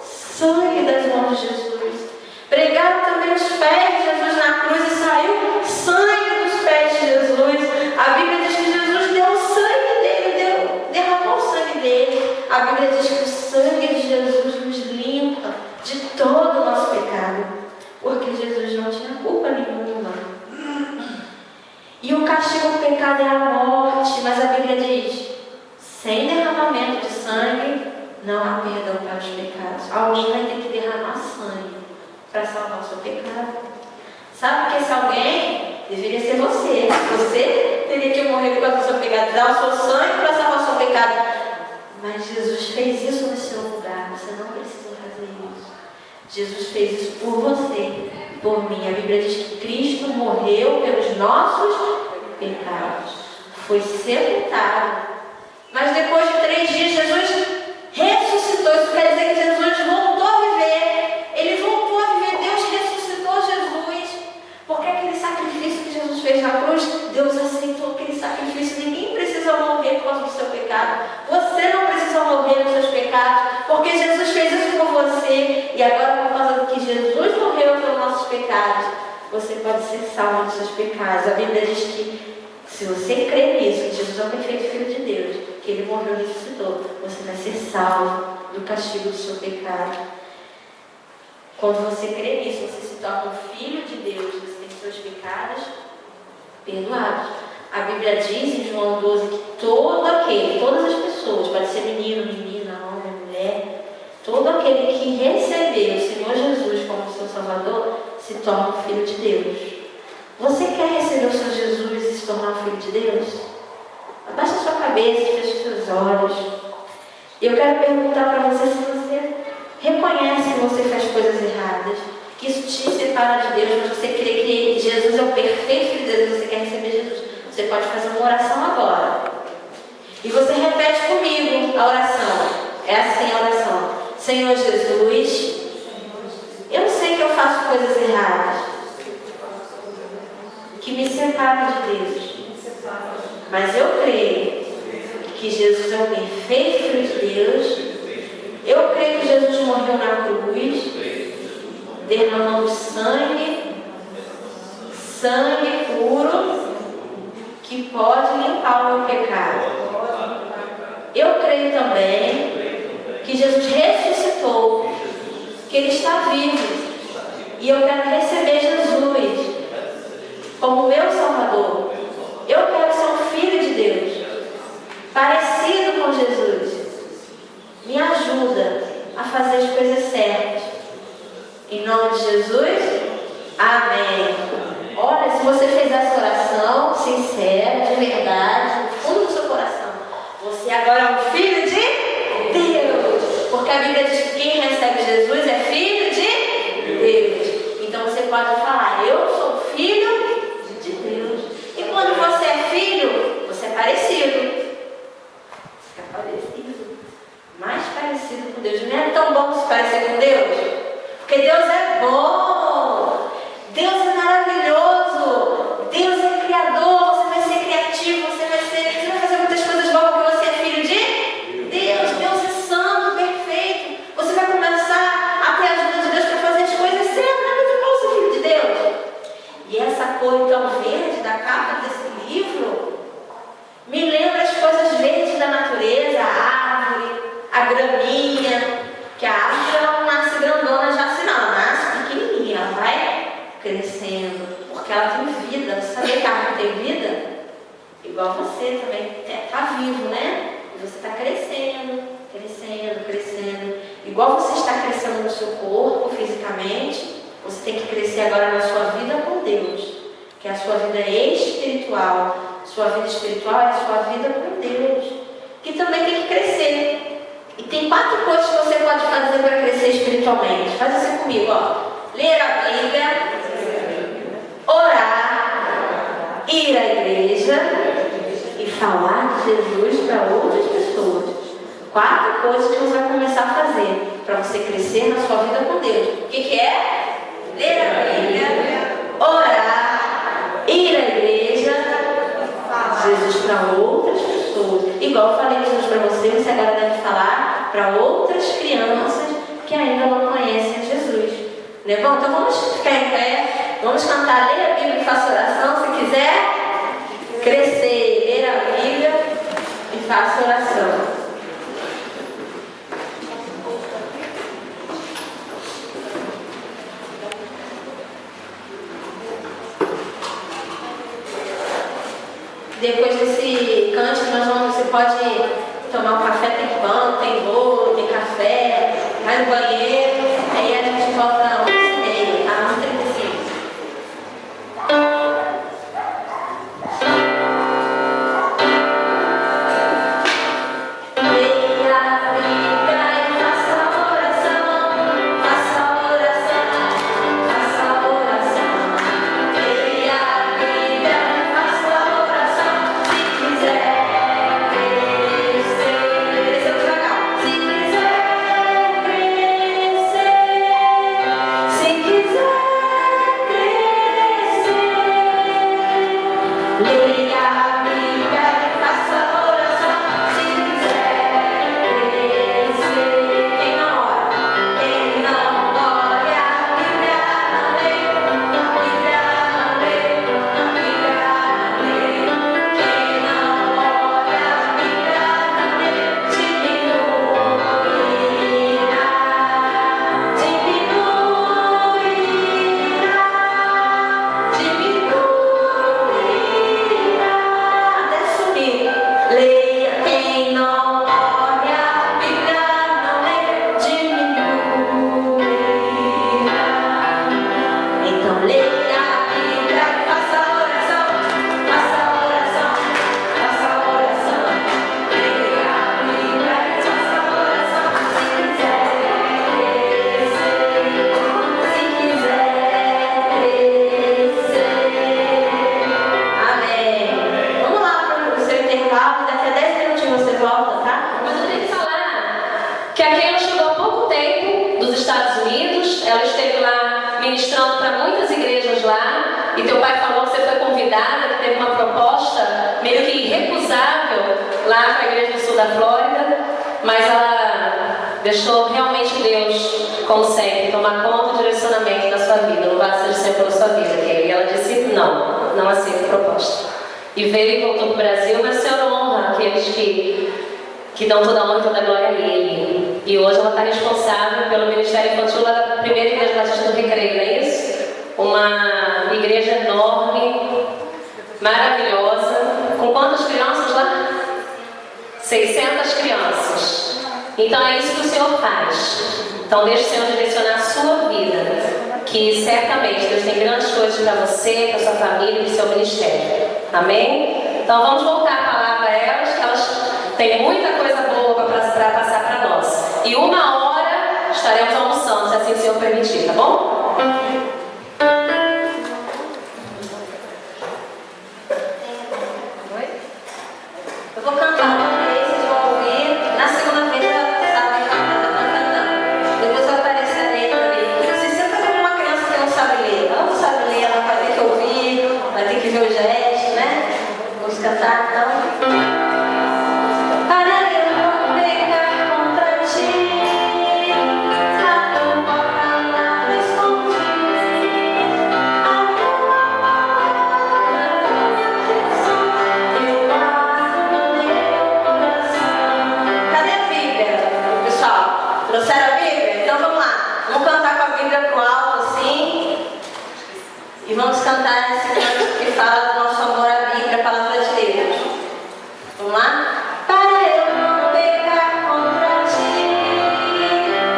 [SPEAKER 1] Sangue das mãos de Jesus. Pregaram também os pés de Jesus na cruz e saiu sangue dos pés de Jesus. A Bíblia diz que Jesus deu o sangue dele, derramou o sangue dele. A Bíblia diz que o sangue de Jesus nos limpa de todo o nosso pecado, porque Jesus não tinha culpa nenhuma. E o castigo do pecado é a morte, mas a Bíblia diz: sem derramamento de sangue não há perdão para os pecados. Alguém vai ter que derramar sangue para salvar o seu pecado. Sabe que esse alguém deveria ser você. Você teria que morrer por causa do seu pecado, dar o seu sangue para salvar o seu pecado. Mas Jesus fez isso no seu lugar. Você não precisa fazer isso. Jesus fez isso por você, por mim. A Bíblia diz que Cristo morreu pelos nossos pecados. Foi sepultado. Mas depois de 3 dias, Jesus ressuscitou. Isso quer dizer que Jesus voltou a viver. Ele voltou a viver. Deus ressuscitou Jesus. Porque aquele sacrifício que Jesus fez na cruz, Deus aceitou aquele sacrifício. Ninguém precisa morrer por causa do seu pecado. Você não precisa morrer nos seus pecados, porque Jesus fez isso por você. E agora, por causa do que Jesus morreu pelos nossos pecados, você pode ser salvo dos seus pecados. A Bíblia diz que se você crer nisso, que Jesus é o perfeito Filho de Deus, que Ele morreu e ressuscitou, você vai ser salvo do castigo do seu pecado. Quando você crê nisso, você se torna um filho de Deus, você tem seus pecados perdoados. A Bíblia diz em João 12 que todas as pessoas, pode ser menino, menina, homem, mulher, todo aquele que recebeu o Senhor Jesus como seu Salvador, se torna um filho de Deus. Você quer receber o Senhor Jesus e se tornar um filho de Deus? Abaixa a sua cabeça, feche os seus olhos. Eu quero perguntar para você se você reconhece que você faz coisas erradas, que isso te separa de Deus, mas você crê que Jesus é o perfeito Filho de Deus e você quer receber Jesus. Você pode fazer uma oração agora. E você repete comigo a oração. É assim a oração. Senhor Jesus, eu sei que eu faço coisas erradas, que me separam de Deus. Mas eu creio que Jesus é o perfeito Filho de Deus. Eu creio que Jesus morreu na cruz, derramando sangue puro, que pode limpar o meu pecado. Eu creio creio também que Jesus ressuscitou, que Ele está vivo. E eu quero receber Jesus como meu Salvador. Eu quero ser um filho de Deus, parecido com Jesus. Me ajuda a fazer as coisas certas. Em nome de Jesus, amém. Olha, se você fez essa oração sincera, de verdade, no fundo do seu coração, você agora é um filho de Deus. Porque a Bíblia diz que quem recebe Jesus é filho de Deus. Então você pode falar, eu sou filho de Deus. E quando você é filho, você é parecido. Fica parecido. Mais parecido com Deus. Não é tão bom se parecer com Deus? Porque Deus é bom. Deus é maravilhoso. Deus é criador. Você vai ser criativo. Você vai fazer muitas coisas boas porque você é filho de Deus. Deus é santo, perfeito. Você vai começar a ter a ajuda de Deus para fazer as coisas certas. É muito bom ser filho de Deus. E essa cor tão verde da capa desse livro me lembra as coisas verdes da natureza, a árvore, a graminha, que a árvore ela não nasce grandona já assim não, ela nasce pequenininha, ela vai crescendo, porque ela tem vida. Você sabia que a árvore tem vida? Igual você também está vivo, né? E você está crescendo, crescendo, crescendo. Igual você está crescendo no seu corpo, fisicamente, você tem que crescer agora na sua vida com Deus, que a sua vida é espiritual. Sua vida espiritual é a sua vida com Deus, que também tem que crescer. E tem 4 coisas que você pode fazer para crescer espiritualmente. Faz assim comigo, ó. Ler a Bíblia, orar, ir à igreja e falar de Jesus para outras pessoas. 4 coisas que você vai começar a fazer para você crescer na sua vida com Deus. O que é? Ler a Bíblia, orar, ir à igreja, Jesus para outras pessoas. Igual eu falei Jesus para você agora deve falar para outras crianças que ainda não conhecem Jesus. Né? Bom, então vamos ficar em pé, vamos cantar, ler a Bíblia e faça oração. Se quiser crescer, ler a Bíblia e faça oração. Depois desse cântico, você pode tomar um café, tem pão, tem bolo, tem café, vai no banheiro, aí a gente volta às 11h30, tá? 11h35.
[SPEAKER 4] Deixou realmente Deus, como sempre, tomar conta e direcionamento da sua vida. Não vai ser sempre pela sua vida. E ela disse não aceito a proposta. E veio e voltou para o Brasil, mas o Senhor honra aqueles que que dão toda a honra e toda a glória a Ele. E hoje ela está responsável pelo Ministério Infantil lá da primeira igreja batista do Recreio, não é isso? Uma igreja enorme, maravilhosa. Com quantas crianças lá? 600 crianças. Então é isso que o Senhor faz. Então deixe o Senhor direcionar a sua vida, que certamente Deus tem grandes coisas para você, para sua família e para o seu ministério. Amém? Então vamos voltar a palavra a elas, que elas têm muita coisa boa para passar para nós. E 1h estaremos almoçando, se assim o Senhor permitir, tá bom? Eu vou cantar uma vez, vocês vão ouvir. Na segunda vez ela vai cantando. Depois eu aparecerei para ler. Se senta como uma criança que não sabe ler. Ela não sabe ler, ela vai ter que ouvir, vai ter que ver o gesto, né? Vamos cantar então. Trouxeram a Bíblia? Então vamos lá. Vamos cantar com a Bíblia pro alto assim. E vamos cantar esse canto que fala do nosso amor à Bíblia, a palavra de Deus. Vamos lá? Para eu não pecar contra ti,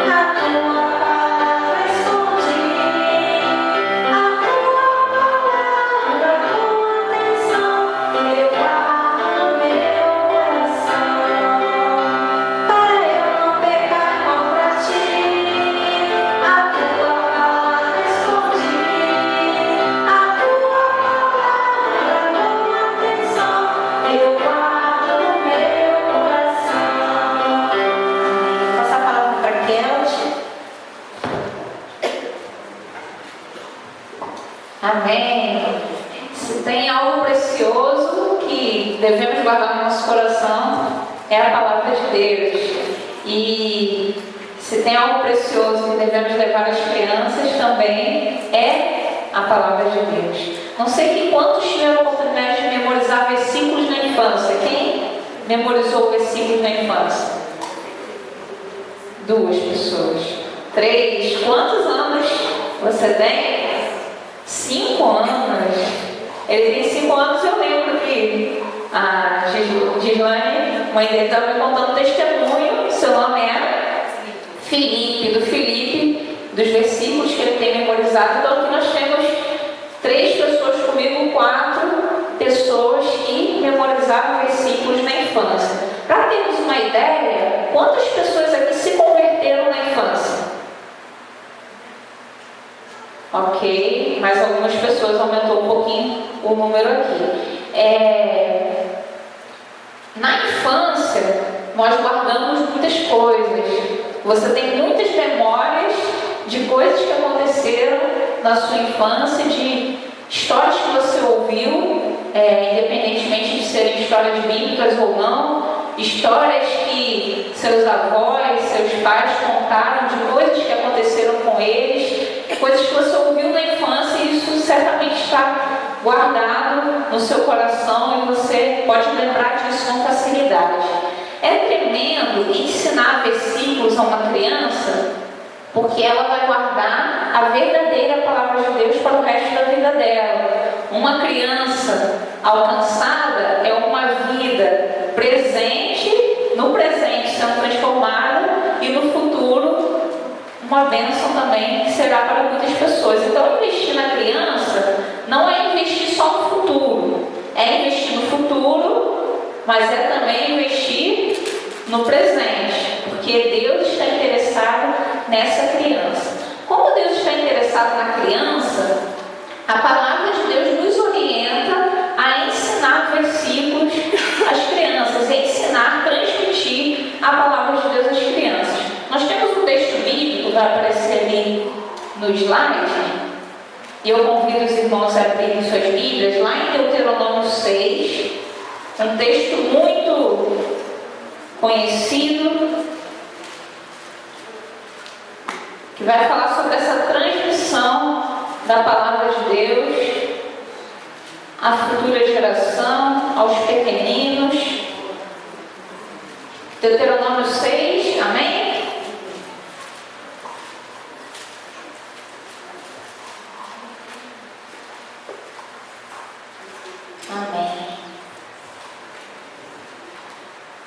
[SPEAKER 4] a tua palavra escondi, a tua palavra com atenção, eu guardo no meu coração. Para eu não pecar contra ti, a tua palavra escondi, a tua palavra com atenção, eu guardo no meu coração. Vou passar a palavra para Kelt.
[SPEAKER 5] Amém. Se tem algo precioso que devemos guardar no nosso coração, é a palavra de Deus. E se tem algo precioso que devemos levar às crianças também, é a palavra de Deus. Não sei que quantos tiveram a oportunidade de memorizar versículos na infância. Quem memorizou versículos na infância? 2 pessoas. 3. Quantos anos você tem? 5 anos. Ele tem 5 anos. Eu lembro que a Gislane, mãe dele, estava me contando um testemunho. Seu nome é Felipe, do Felipe, dos versículos que ele tem memorizado. Então aqui nós temos 3 pessoas comigo, 4 pessoas que memorizaram versículos na infância. Para termos uma ideia, quantas pessoas aqui se converteram na infância? Ok, mais algumas pessoas, aumentou um pouquinho o número aqui. Na infância, nós guardamos muitas coisas. Você tem muitas memórias de coisas que aconteceram na sua infância, de histórias que você ouviu, independentemente de serem histórias bíblicas ou não, histórias que seus avós, seus pais contaram de coisas que aconteceram com eles, coisas que você ouviu na infância, e isso certamente está guardado no seu coração e você pode lembrar disso com facilidade. É tremendo ensinar versículos a uma criança, porque ela vai guardar a verdadeira palavra de Deus para o resto da vida dela. Uma criança alcançada é uma vida presente, no presente sendo transformada, e no futuro uma bênção também que será para muitas pessoas. Então investir na criança não é investir só no futuro, é investir no futuro, mas é também investir no presente, porque Deus está interessado nessa criança. Como Deus está interessado na criança, a palavra de Deus nos orienta a ensinar versículos às crianças, a ensinar, transmitir a palavra de Deus às crianças. Nós temos um texto bíblico, vai aparecer ali no slide, e eu convido os irmãos a abrirem suas Bíblias, lá em Deuteronômio 6, um texto muito conhecido, que vai falar sobre essa transmissão da palavra de Deus à futura geração, aos pequeninos. Deuteronômio 6, amém? Amém.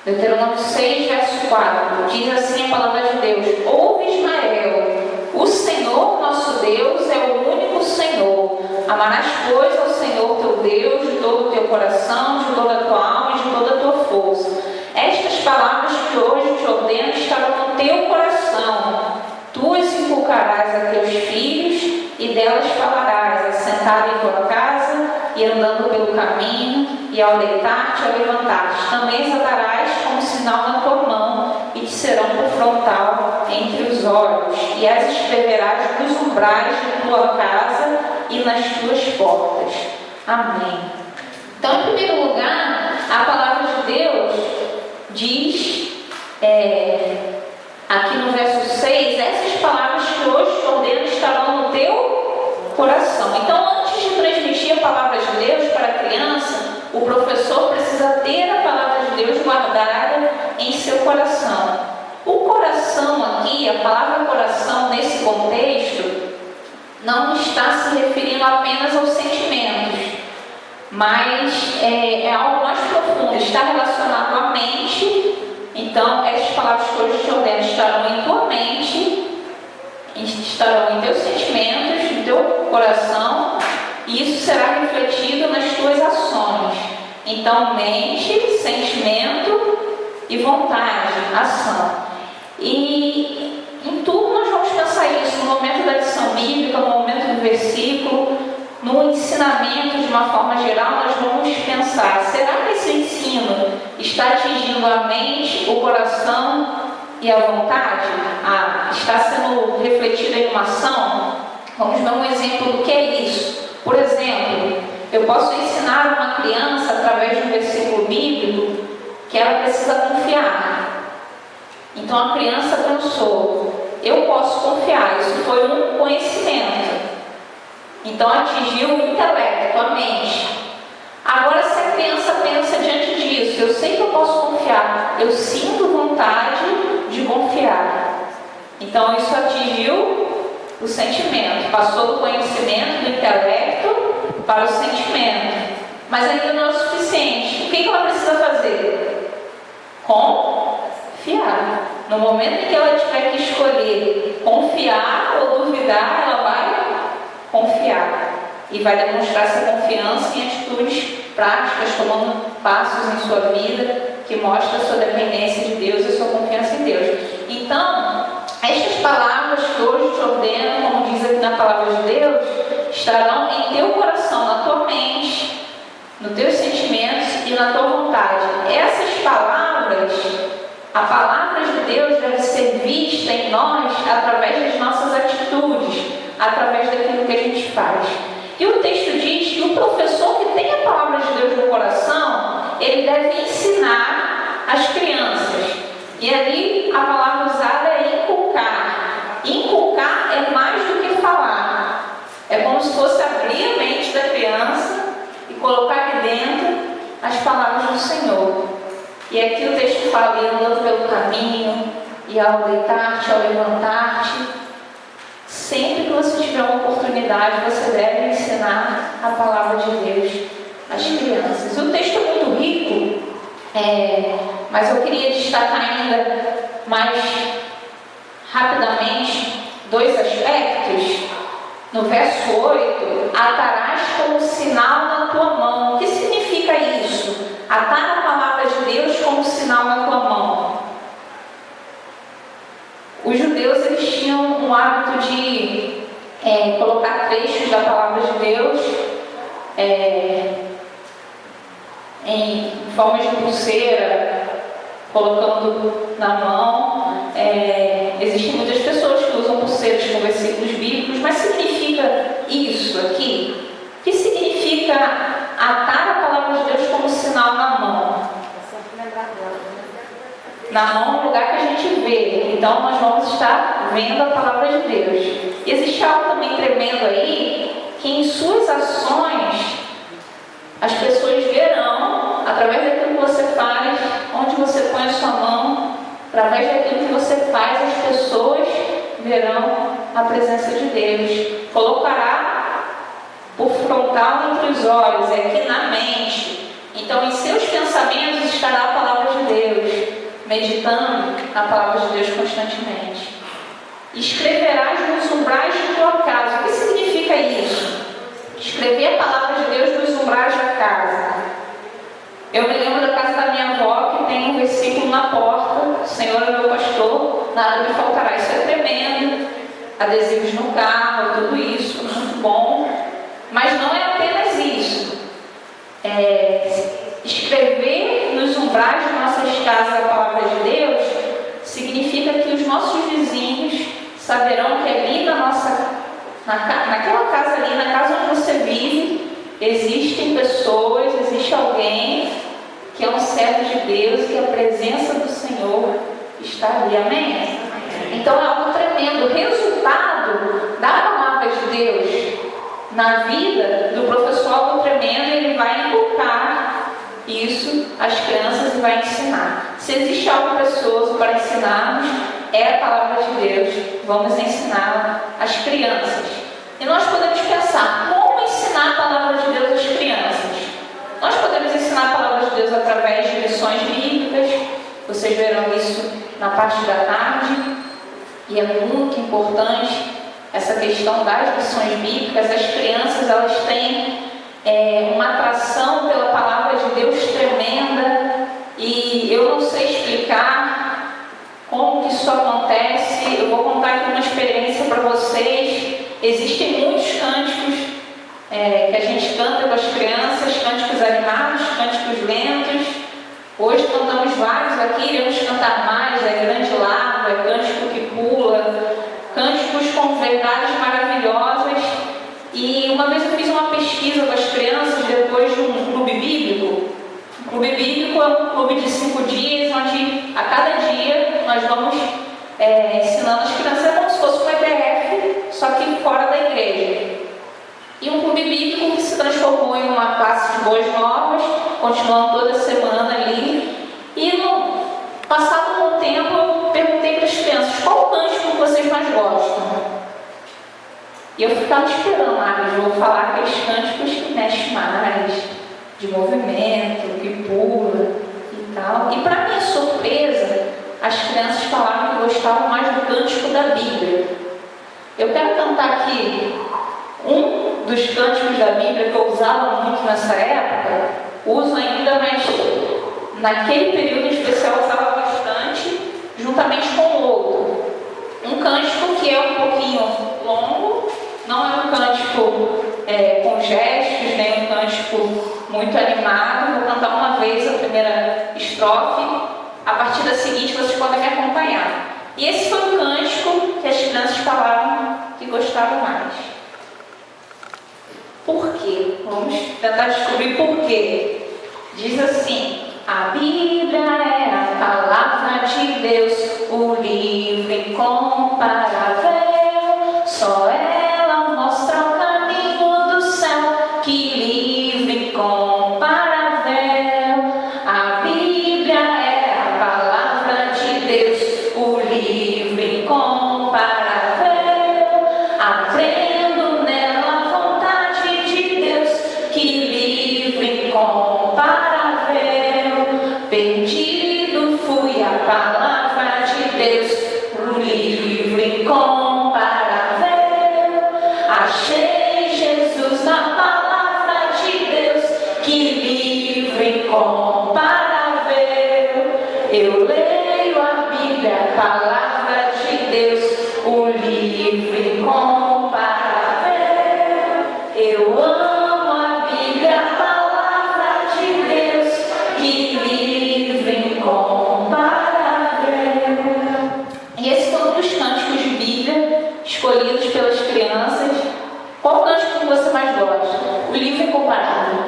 [SPEAKER 5] Deuteronômio 6, verso 4, diz assim a palavra de Deus: Ouve, Ismael, o Senhor nosso Deus é o único Senhor. Amarás, pois, ao Senhor teu Deus de todo o teu coração, de toda a tua alma e de toda a tua força. Estas palavras que hoje te ordeno estarão no teu coração. Tu as inculcarás a teus filhos e delas falarás, assentado em tua casa e andando pelo caminho, e ao deitar-te e ao levantar-te. Também as atarás como sinal na tua mão e te serão por frontal entre os olhos, e as escreverás nos umbrais de tua casa e nas tuas portas. Amém. Então, em primeiro lugar, a palavra de Deus diz, aqui no verso 6, essas palavras que hoje te ordeno estarão no teu coração. Então, antes de transmitir a palavra de Deus para a criança, o professor precisa ter a palavra de Deus guardada em seu coração. O coração aqui, a palavra coração nesse contexto, não está se referindo apenas aos sentimentos, mas é algo mais profundo, está relacionado à mente. Então, essas palavras que hoje te ordeno estarão em tua mente, estarão em teus sentimentos, no teu coração, e isso será refletido nas tuas ações. Então, mente, sentimento e vontade, ação. E em tudo nós vamos pensar isso, no momento da lição bíblica, no momento do versículo, no ensinamento de uma forma geral, nós vamos pensar: será que esse ensino está atingindo a mente, o coração e a vontade? Está sendo refletido em uma ação? Vamos ver um exemplo do que é isso. Por exemplo, eu posso ensinar uma criança, através de um versículo bíblico, que ela precisa confiar. Então a criança pensou: eu posso confiar. Isso foi um conhecimento. Então atingiu o intelecto, a mente. Agora, se a criança pensa diante disso: eu sei que eu posso confiar, eu sinto vontade de confiar. Então isso atingiu o sentimento, passou do conhecimento, do intelecto para o sentimento. Mas ainda não é o suficiente. O que ela precisa fazer? Confiar. No momento em que ela tiver que escolher confiar ou duvidar, ela vai confiar. E vai demonstrar essa confiança em atitudes práticas, tomando passos em sua vida que mostram a sua dependência de Deus e a sua confiança em Deus. Então, estas palavras que hoje te ordeno, como diz aqui na palavra de Deus, estarão em teu coração, na tua mente, nos teus sentimentos e na tua vontade. Essas palavras, a palavra de Deus deve ser vista em nós através das nossas atitudes, através daquilo que a gente faz. E o texto diz que o professor que tem a palavra de Deus no coração, ele deve ensinar as crianças. E ali a palavra usada é inculcar. Inculcar é mais do que falar. É como se fosse abrir a mente da criança e colocar aqui dentro as palavras do Senhor. E aqui o texto fala: e andando pelo caminho, e ao deitar-te, ao levantar-te. Sempre que você tiver uma oportunidade, você deve ensinar a palavra de Deus às crianças. O texto é muito rico, mas eu queria destacar ainda mais rapidamente dois aspectos. No verso 8, atarás como sinal na tua mão. O que significa isso? Atar a palavra de Deus como sinal na tua mão. Os judeus, eles tinham um hábito de colocar trechos da palavra de Deus em forma de pulseira, colocando na mão. Existem muitas pessoas que usam pulseiras com versículos bíblicos, mas significa isso aqui? O que significa atar a palavra de Deus como sinal na mão? Na mão é um lugar que a gente vê, então nós vamos estar vendo a palavra de Deus. Existe algo também tremendo aí, que em suas ações as pessoas verão, através daquilo que você faz, onde você põe a sua mão, Através daquilo que você faz, as pessoas verão a presença de Deus. Colocará por frontal entre os olhos, aqui na mente. Então, em seus pensamentos estará a palavra de Deus, meditando na palavra de Deus constantemente. Escreverás nos umbrais de tua casa. O que significa isso? Escrever a palavra de Deus nos umbrais da casa. Eu me lembro da casa da minha avó, que tem um versículo na porta: o Senhor é meu pastor, nada me faltará. Isso é tremendo. Adesivos no carro, tudo isso, muito bom. Mas não é apenas isso. Escrever nos umbrais de nossas casas a palavra de Deus significa que os nossos vizinhos saberão que ali naquela casa ali, na casa onde você vive, existem pessoas, existe alguém que é um servo de Deus, que a presença do Senhor está ali. Amém? Então é algo tremendo. O resultado da palavra de Deus na vida do professor, algo tremendo. Ele vai inculcar isso às crianças e vai ensinar. Se existe algo precioso para ensinarmos, é a palavra de Deus. Vamos ensinar às crianças. E nós podemos pensar, como ensinar a palavra de Deus às crianças? Nós podemos ensinar a palavra de Deus através de lições bíblicas. Vocês verão isso na parte da tarde. E é muito importante essa questão das lições bíblicas. As crianças, elas têm uma atração pela palavra de Deus tremenda. E eu não sei explicar como que isso acontece. Eu vou contar aqui uma experiência para vocês. Existem muitos cânticos que a gente canta com as crianças, cânticos animados, cânticos lentos. Hoje cantamos vários aqui, iremos cantar mais. Grande Largo, Cântico que Pula, cânticos com verdades maravilhosas. E uma vez eu fiz uma pesquisa com as crianças depois de um clube bíblico. O clube bíblico é um clube de 5 dias, onde a cada dia nós vamos ensinando as crianças. É como se fosse um EBF, só que fora da igreja. E um clube bíblico que se transformou em uma classe de boas novas, continuando toda semana ali. E passado um tempo, eu perguntei para as crianças: qual o cântico que vocês mais gostam? E eu ficava esperando, eu vou falar aqueles cânticos que mexem mais, de movimento, que pula e tal. E para minha surpresa, as crianças falaram que gostavam mais do cântico da Bíblia. Eu quero cantar aqui um dos cânticos da Bíblia que eu usava muito nessa época. Uso ainda, mas naquele período em especial eu usava bastante, juntamente com o outro. Um cântico que é um pouquinho longo, não é um cântico com gestos, nem um cântico muito animado. Vou cantar uma vez a primeira estrofe, a partir da seguinte vocês podem me acompanhar. E esse foi o cântico que as crianças falaram que gostavam mais. Por quê? Vamos tentar descobrir por quê. Diz assim: a Bíblia é a palavra de Deus, o livro incomparável. Só ela mostra o caminho do céu, que livro incomparável. A Bíblia é a palavra de Deus, o livro incomparável. Aprendo nela a vontade de Deus, que livro incomparável. Perdido fui a palavra de Deus, o livro incomparável. Achei Jesus na palavra de Deus, que livro incomparável. Eu leio a Bíblia, a palavra de Deus, o livro incomparável. Eu amo a Bíblia, a palavra de Deus, que livro incomparável. E esse foi um dos cânticos de Bíblia escolhidos pelas crianças. Qual cântico que você mais gosta? O livro incomparável.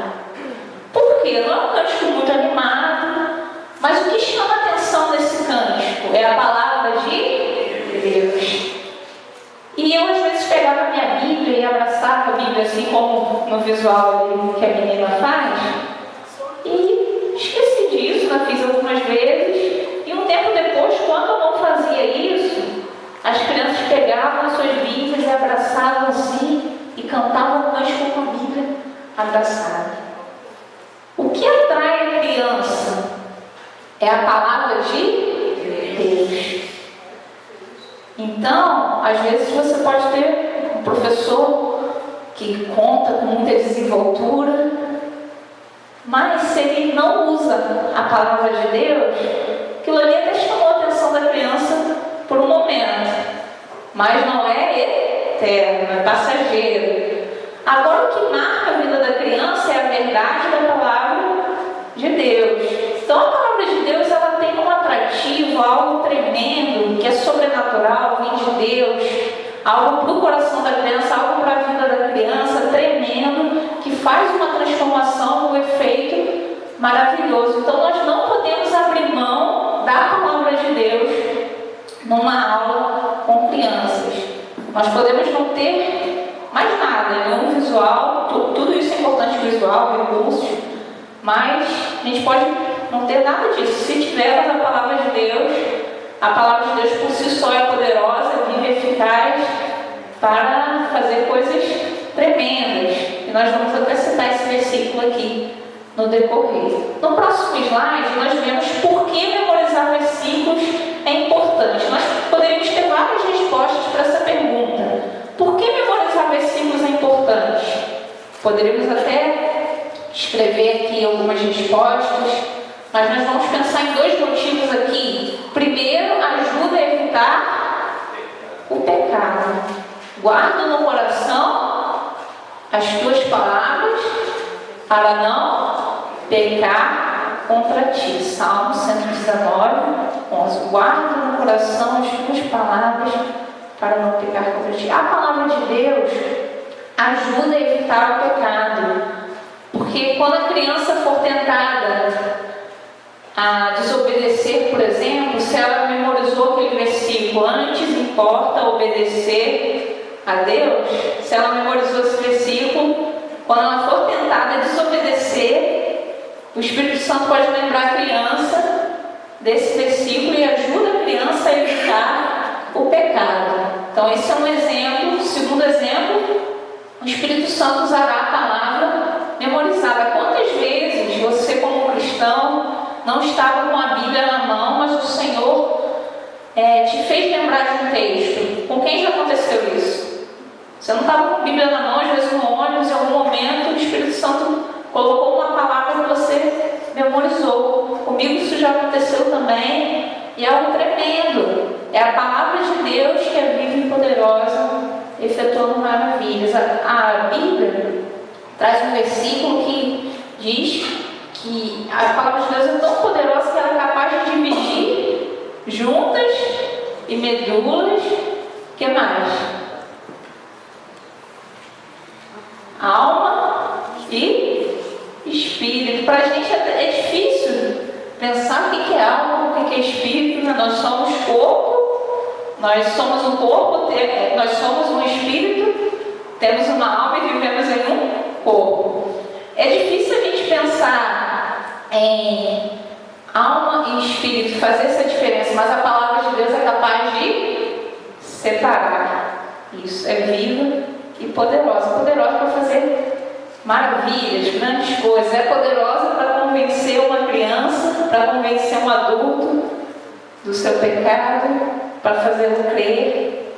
[SPEAKER 5] Por quê? Não é um cântico muito animado, mas o que chama a atenção nesse cântico é a palavra de Deus. E eu às vezes pegava a minha Bíblia e abraçava a Bíblia assim como no visual ali que a menina faz, e esqueci disso, fiz algumas vezes, e um tempo depois, quando é a palavra de Deus. Então, às vezes você pode ter um professor que conta com muita desenvoltura, mas se ele não usa a palavra de Deus, aquilo ali até chamou a atenção da criança por um momento, mas não é eterno, é passageiro. Agora, o que marca a vida da criança é a verdade da palavra de Deus. Então, a palavra de Deus, ela tem um atrativo, algo tremendo, que é sobrenatural, vem de Deus, algo para o coração da criança, algo para a vida da criança, tremendo, que faz uma transformação, um efeito maravilhoso. Então, nós não podemos abrir mão da palavra de Deus numa aula com crianças. Nós podemos não ter mais nada, nenhum visual, tudo isso é importante, visual, recursos, mas a gente pode não ter nada disso. Se tivermos a palavra de Deus por si só é poderosa, viva e eficaz para fazer coisas tremendas. E nós vamos até citar esse versículo aqui no decorrer. No próximo slide, nós vemos por que memorizar versículos é importante. Nós poderíamos ter várias respostas para essa pergunta. Por que memorizar versículos é importante? Poderíamos até escrever aqui algumas respostas, mas nós vamos pensar em dois motivos aqui. Primeiro, ajuda a evitar o pecado. Guarda no coração as tuas palavras para não pecar contra ti. Salmo 119, 11. Guarda no coração as tuas palavras para não pecar contra ti. A palavra de Deus ajuda a evitar o pecado, porque quando a criança for tentada a desobedecer, por exemplo, se ela memorizou aquele versículo, antes importa obedecer a Deus, se ela memorizou esse versículo, quando ela for tentada a desobedecer, o Espírito Santo pode lembrar a criança desse versículo e ajuda a criança a evitar o pecado. Então esse é um exemplo. Segundo exemplo, o Espírito Santo usará a palavra memorizada. Quantas vezes você, como cristão, não estava com a Bíblia na mão, mas o Senhor te fez lembrar de um texto? Com quem já aconteceu isso? Você não estava com a Bíblia na mão, às vezes no ônibus, em algum momento o Espírito Santo colocou uma palavra que você memorizou. Comigo isso já aconteceu também, e é algo tremendo. É a palavra de Deus que é viva e poderosa, efetuando maravilhas. A Bíblia traz um versículo que diz que a palavra de Deus é tão poderosa que ela é capaz de dividir juntas e medulas. O que mais? Alma e espírito. Para a gente é difícil pensar o que é alma, o que é espírito. Nós somos corpo, nós somos um corpo, nós somos um espírito, temos uma alma e vivemos em um corpo. É difícil a gente pensar em alma e espírito, fazer essa diferença, mas a palavra de Deus é capaz de separar. Isso é viva e poderosa para fazer maravilhas, grandes coisas. É poderosa para convencer uma criança, para convencer um adulto do seu pecado, para fazê-lo crer,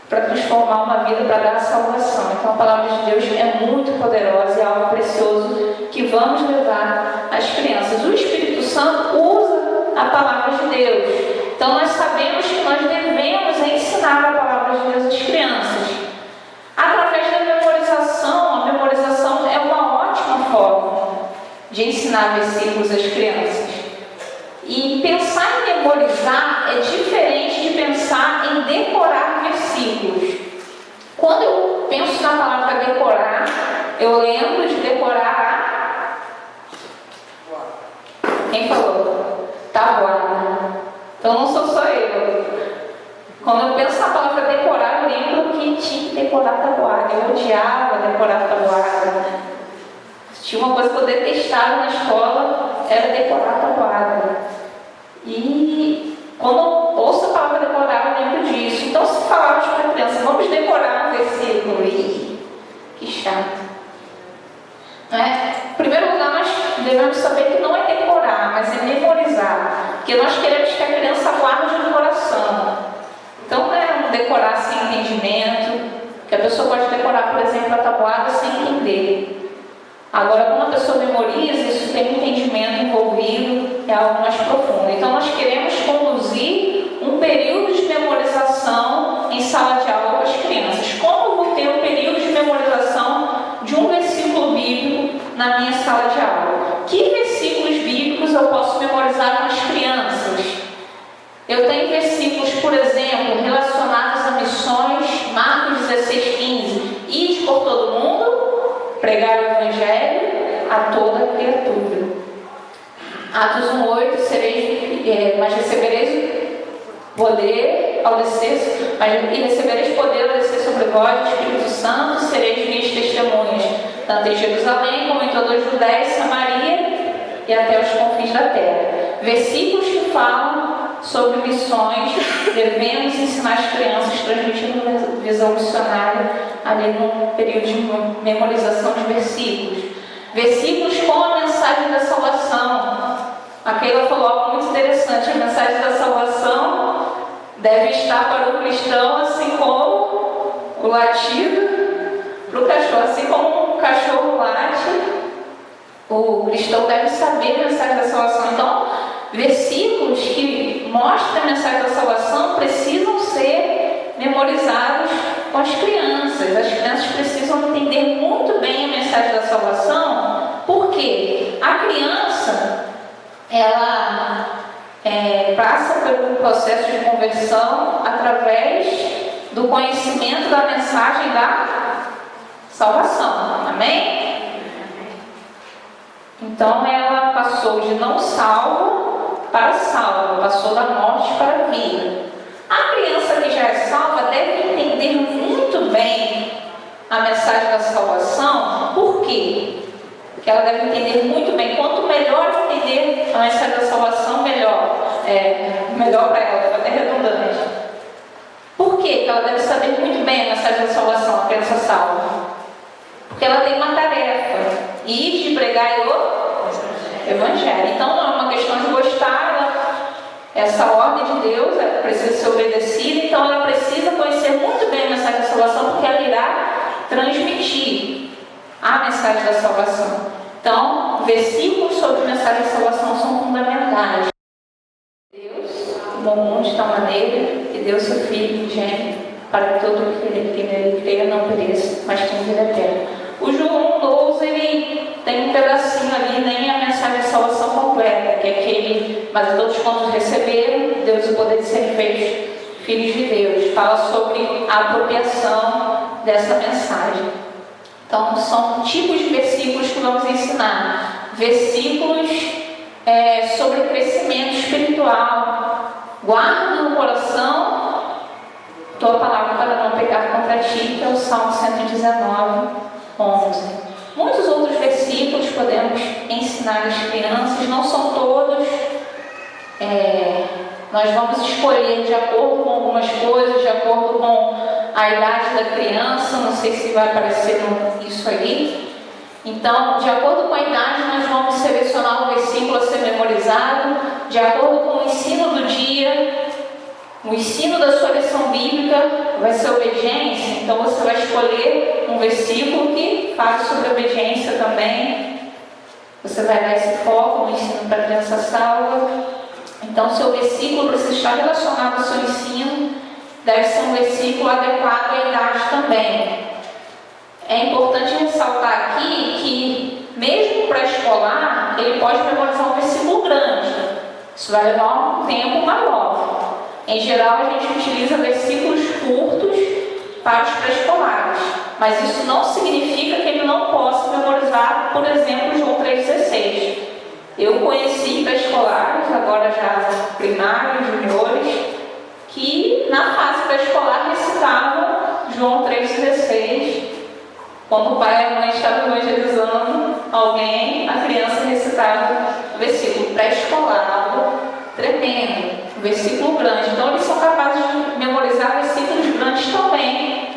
[SPEAKER 5] para transformar uma vida, para dar a salvação. Então a palavra de Deus é muito poderosa e é algo precioso que vamos levar às crianças. O Espírito Santo usa a palavra de Deus. Então nós sabemos que nós devemos ensinar a palavra de Deus às crianças. Através da memorização, a memorização é uma ótima forma de ensinar versículos às crianças. E pensar em memorizar é diferente de pensar em decorar versículos. Quando eu penso na palavra decorar, eu lembro de decorar quem falou? Tabuada. Então não sou só eu. Quando eu penso na palavra decorar, eu lembro que tinha que decorar tabuada. Eu odiava decorar tabuada. Tinha uma coisa que eu detestava na escola, era decorar tabuada. E quando eu ouço a palavra decorar, eu lembro disso. Então, se falarmos para a criança, vamos decorar um versículo, que chato. Em primeiro lugar, nós devemos saber que não é decorar, mas é memorizar. Porque nós queremos que a criança guarde no coração. Então não é um decorar sem entendimento, que a pessoa pode decorar, por exemplo, a tabuada sem entender. Agora, quando a pessoa memoriza, isso tem um entendimento envolvido, é algo mais profundo. Então nós queremos conduzir um período de memorização em sala de aula com as crianças. Como eu vou ter um período de memorização de um versículo bíblico na minha sala de aula? Que versículos bíblicos eu posso memorizar com as crianças? Eu tenho versículos, por exemplo, relacionados a missões, Marcos 16:15. Ide por todo mundo, pregar o Evangelho a toda criatura. Atos 1:8, mas recebereis poder ao descer, e recebereis poder ao descer sobre vós, o Espírito Santo, sereis minhas testemunhas, tanto em Jerusalém como em toda a Judéia e Samaria e até os confins da terra. Versículos que falam sobre missões, devemos ensinar as crianças, transmitindo visão missionária ali no período de memorização de versículos. Versículos com a mensagem da salvação. A Keila falou algo muito interessante: a mensagem da salvação deve estar para o cristão assim como o latido para o cachorro. Assim como o cachorro late, o cristão deve saber a mensagem da salvação. Então, versículos que mostram a mensagem da salvação precisam ser memorizados com as crianças. As crianças precisam entender muito bem a mensagem da salvação, porque a criança, ela passa pelo processo de conversão através do conhecimento da mensagem da salvação. Amém? Então ela passou de não salvo para salvo, passou da morte para a vida. A criança que já é salva deve entender muito bem a mensagem da salvação. Por quê? Porque ela deve entender muito bem. Quanto melhor entender a mensagem da salvação, melhor. Melhor para ela, até redundante. Por quê? Porque ela deve saber muito bem a mensagem da salvação, a criança salva. Porque ela tem uma tarefa: ir de pregar o Evangelho. Então não é uma questão de gostar, essa ordem de Deus precisa ser obedecida, então ela precisa conhecer muito bem a mensagem da salvação, porque ela irá transmitir a mensagem da salvação. Então, versículos sobre a mensagem da salvação são fundamentais. Deus amou o mundo de tal maneira que deu seu Filho unigênito para que todo que nele creia não pereça, mas tenha vida eterna. O João 12, ele tem um pedacinho ali, nem a mensagem da salvação completa, que é aquele: mas todos quantos receberam, Deus o poder de serem feitos filhos de Deus. Fala sobre a apropriação dessa mensagem. Então, são tipos de versículos que vamos ensinar. Versículos sobre crescimento espiritual. Guarda no coração tua palavra para não pecar contra ti, que é o Salmo 119, 11. Muitos outros versículos podemos ensinar às crianças, não são todos. Nós vamos escolher de acordo com algumas coisas, de acordo com a idade da criança. Não sei se vai aparecer isso aí. Então, de acordo com a idade, nós vamos selecionar um versículo a ser memorizado, de acordo com o ensino do dia. O ensino da sua lição bíblica vai ser obediência, então você vai escolher um versículo que fale sobre obediência também. Você vai dar esse foco no ensino para a criança salva. Então, seu versículo precisa estar relacionado ao seu ensino, deve ser um versículo adequado à idade também. É importante ressaltar aqui que, mesmo pré-escolar, ele pode memorizar um versículo grande. Isso vai levar um tempo maior. Em geral, a gente utiliza versículos curtos para os pré-escolares, mas isso não significa que ele não possa memorizar, por exemplo, João 3,16. Eu conheci pré-escolares, agora já primários, juniores, que na fase pré-escolar recitavam João 3,16. Quando o pai e a mãe estavam evangelizando alguém, a criança recitava o versículo pré-escolar, algo tremendo, um versículo grande. Então, eles são capazes de memorizar versículos grandes também,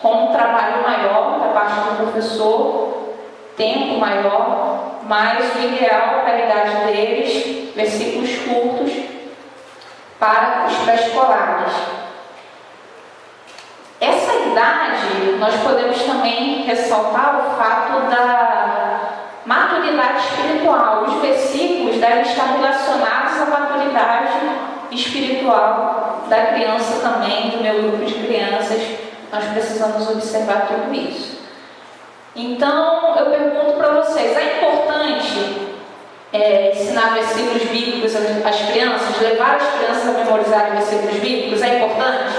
[SPEAKER 5] com um trabalho maior da parte do professor, tempo maior, mas o ideal para a idade deles, versículos curtos, para os pré-escolares. Essa idade, nós podemos também ressaltar o fato da maturidade espiritual. Os versículos devem estar relacionados à maturidade espiritual da criança também, do meu grupo de crianças. Nós precisamos observar tudo isso. Então, eu pergunto para vocês, é importante ensinar versículos bíblicos às crianças, levar as crianças a memorizarem versículos bíblicos? É importante?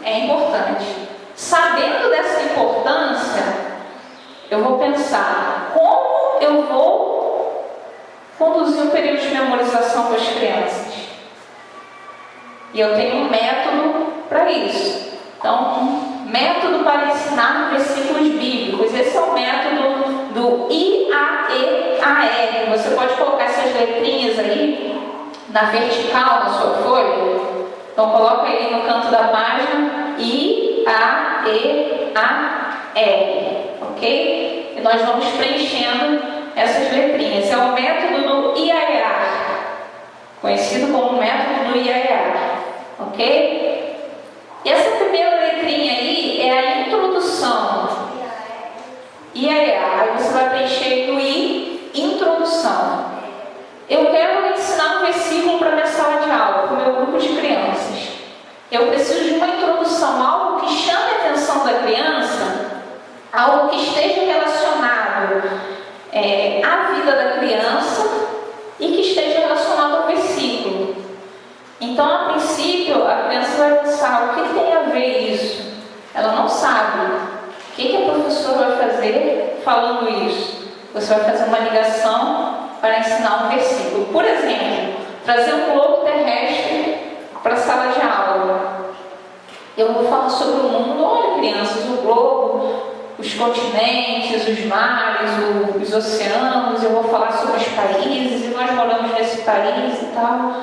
[SPEAKER 5] É importante. Sabendo dessa importância, eu vou pensar como eu vou conduzir um período de memorização com as crianças. E eu tenho um método para isso. Então, um método para ensinar versículos bíblicos. Esse é o método do IAEAR. Você pode colocar essas letrinhas aí na vertical na sua folha. Então, coloca aí no canto da página IAEAR, ok? E nós vamos preenchendo essas letrinhas. É o método do IAEAR, conhecido como método do IAEAR, ok? E essa primeira letrinha aí é a introdução. IAEAR, aí você vai preencher no I, introdução. Eu quero ensinar um versículo para minha sala de aula, para o meu grupo de crianças. Eu preciso de uma introdução, algo que chame a atenção da criança, algo que esteja relacionado à vida da criança e que esteja relacionado ao versículo. Então, a princípio, a criança vai pensar, o que tem a ver isso? Ela não sabe. O que a professora vai fazer falando isso? Você vai fazer uma ligação para ensinar um versículo. Por exemplo, trazer um globo terrestre para a sala de aula. Eu vou falar sobre o mundo. Olha, crianças, o globo, os continentes, os mares, os oceanos. Eu vou falar sobre os países, e nós moramos nesse país e tal.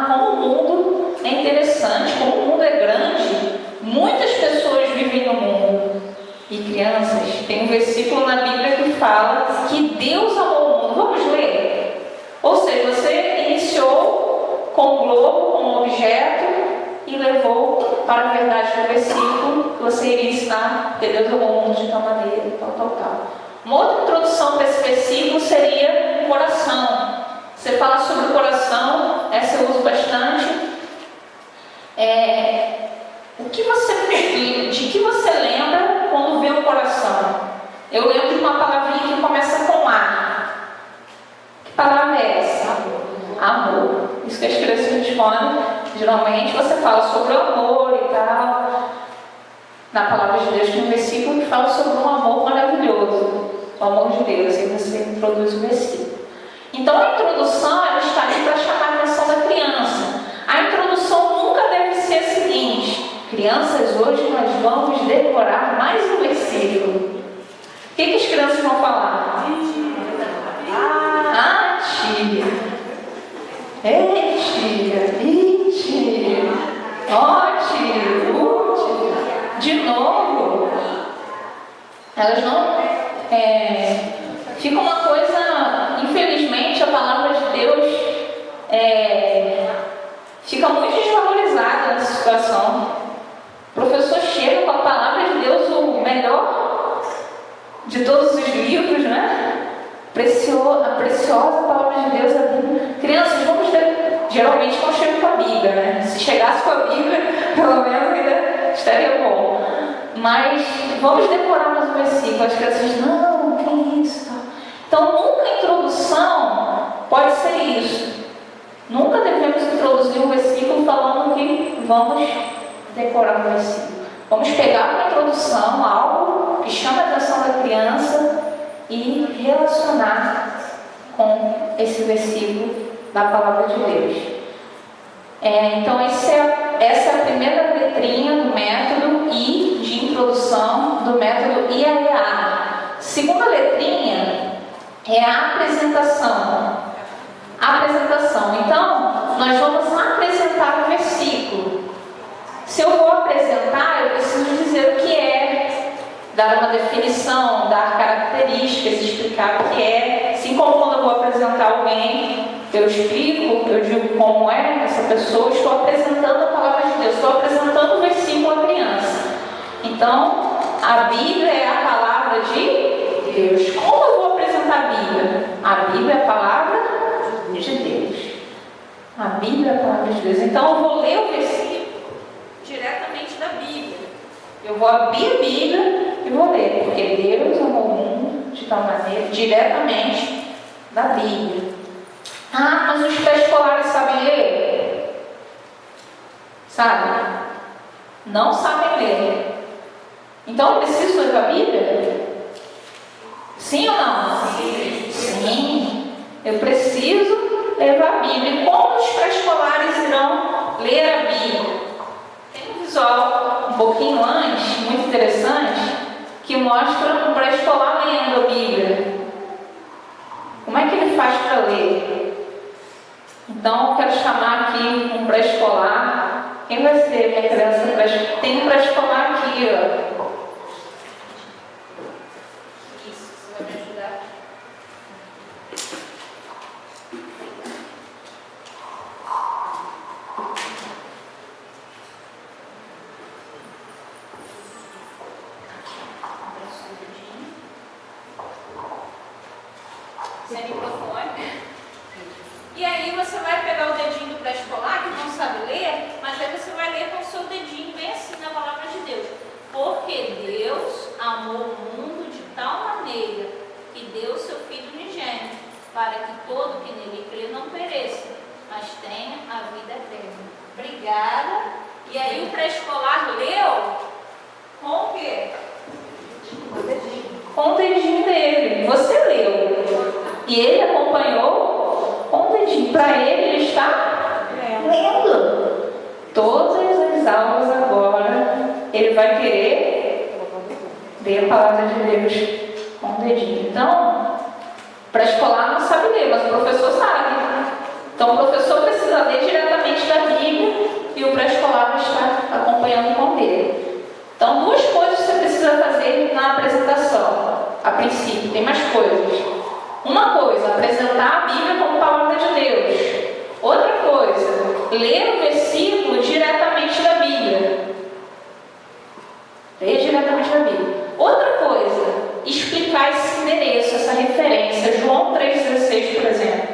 [SPEAKER 5] Como o mundo é interessante, como o mundo é grande. Muitas pessoas vivem no mundo. E crianças, tem um versículo na Bíblia que fala que Deus amou o mundo. Vamos ler? Ou seja, você iniciou com o globo, com o objeto, e levou para a verdade do versículo que você iria ensinar, porque Deus amou o mundo de tal maneira, tal. Uma outra introdução para esse versículo seria o coração. Você fala sobre o coração, essa eu uso bastante. De que você lembra quando vê o coração? Eu lembro de uma palavrinha que começa com A. Que palavra é essa? Amor. Isso que as crianças respondem. Geralmente você fala sobre o amor e tal. Na palavra de Deus tem um versículo que fala sobre um amor maravilhoso. O amor de Deus. E você introduz o versículo. Então a introdução, ela está ali para chamar a atenção da criança. A introdução nunca deve ser a seguinte: crianças, hoje nós vamos decorar mais um versículo. O que as crianças vão falar? Tia. Ei, tia. Tia. Tia. De novo. Elas não... Fica uma coisa... Infelizmente, a palavra de Deus fica muito desvalorizada nessa situação. O professor chega com a palavra de Deus, o melhor de todos os livros, né? A preciosa palavra de Deus, a Bíblia. Crianças, vamos ver. Geralmente não chego com a Bíblia, né? Se chegasse com a Bíblia, pelo menos ainda estaria bom. Mas vamos decorar mais um versículo. As crianças, não, que é isso? Então, nunca a introdução pode ser isso. Nunca devemos introduzir um versículo falando que vamos decorar um versículo. Vamos pegar uma introdução, algo que chama a atenção da criança e relacionar com esse versículo da palavra de Deus. Então, essa é a primeira letrinha do método I de introdução, do método IAEAR. Segunda letrinha é a apresentação. Então, nós vamos apresentar o versículo. Se eu vou apresentar, eu preciso dizer o que é, dar uma definição, dar características, explicar o que é, se Assim como quando eu vou apresentar alguém, eu explico, eu digo como é essa pessoa, estou apresentando a palavra de Deus, estou apresentando o versículo à criança. Então, a Bíblia é a palavra de Deus. Como eu vou apresentar a Bíblia? A Bíblia é a palavra de Deus. A Bíblia é a palavra de Deus. Então, eu vou ler o versículo diretamente da Bíblia. Eu vou abrir a Bíblia e vou ler, porque Deus amou o mundo de tal maneira, diretamente da Bíblia. Ah, mas os pré-escolares sabem ler? Sabem? Não sabem ler. Então eu preciso ler a Bíblia? Sim ou não? Sim. Eu preciso levar a Bíblia. E como os pré-escolares irão ler a Bíblia? Tem um visual um pouquinho antes, muito interessante, que mostra um pré-escolar lendo a Bíblia. Como é que ele faz para ler? Então, eu quero chamar aqui um pré-escolar. Quem vai ser minha criança pré-escolar? Tem um pré-escolar aqui, ó.
[SPEAKER 3] Isso, você vai me ajudar? Sem microfone. E aí você vai pegar o dedinho do pré-escolar, que não sabe ler, mas aí você vai ler com o seu dedinho bem assim na palavra de Deus. Porque Deus amou o mundo de tal maneira que deu seu Filho unigênito, para que todo que nele crê não pereça, mas tenha a vida eterna. Obrigada. E aí o pré-escolar leu com o quê?
[SPEAKER 5] Com o dedinho dele. Você leu. E ele acompanhou com o dedinho. Para ele está lendo. Todas as aulas agora, ele vai querer ler a palavra de Deus com o dedinho. Então, pré-escolar não sabe ler, mas o professor sabe. Então, o professor precisa ler diretamente da Bíblia e o pré-escolar vai estar acompanhando com ele. Então, duas coisas você precisa fazer na apresentação. A princípio, tem mais coisas. Uma coisa, apresentar a Bíblia como palavra de Deus. Outra coisa, ler o versículo diretamente da Bíblia. Ler diretamente da Bíblia. Outra coisa, explicar esse endereço, essa referência. João 3,16, por exemplo.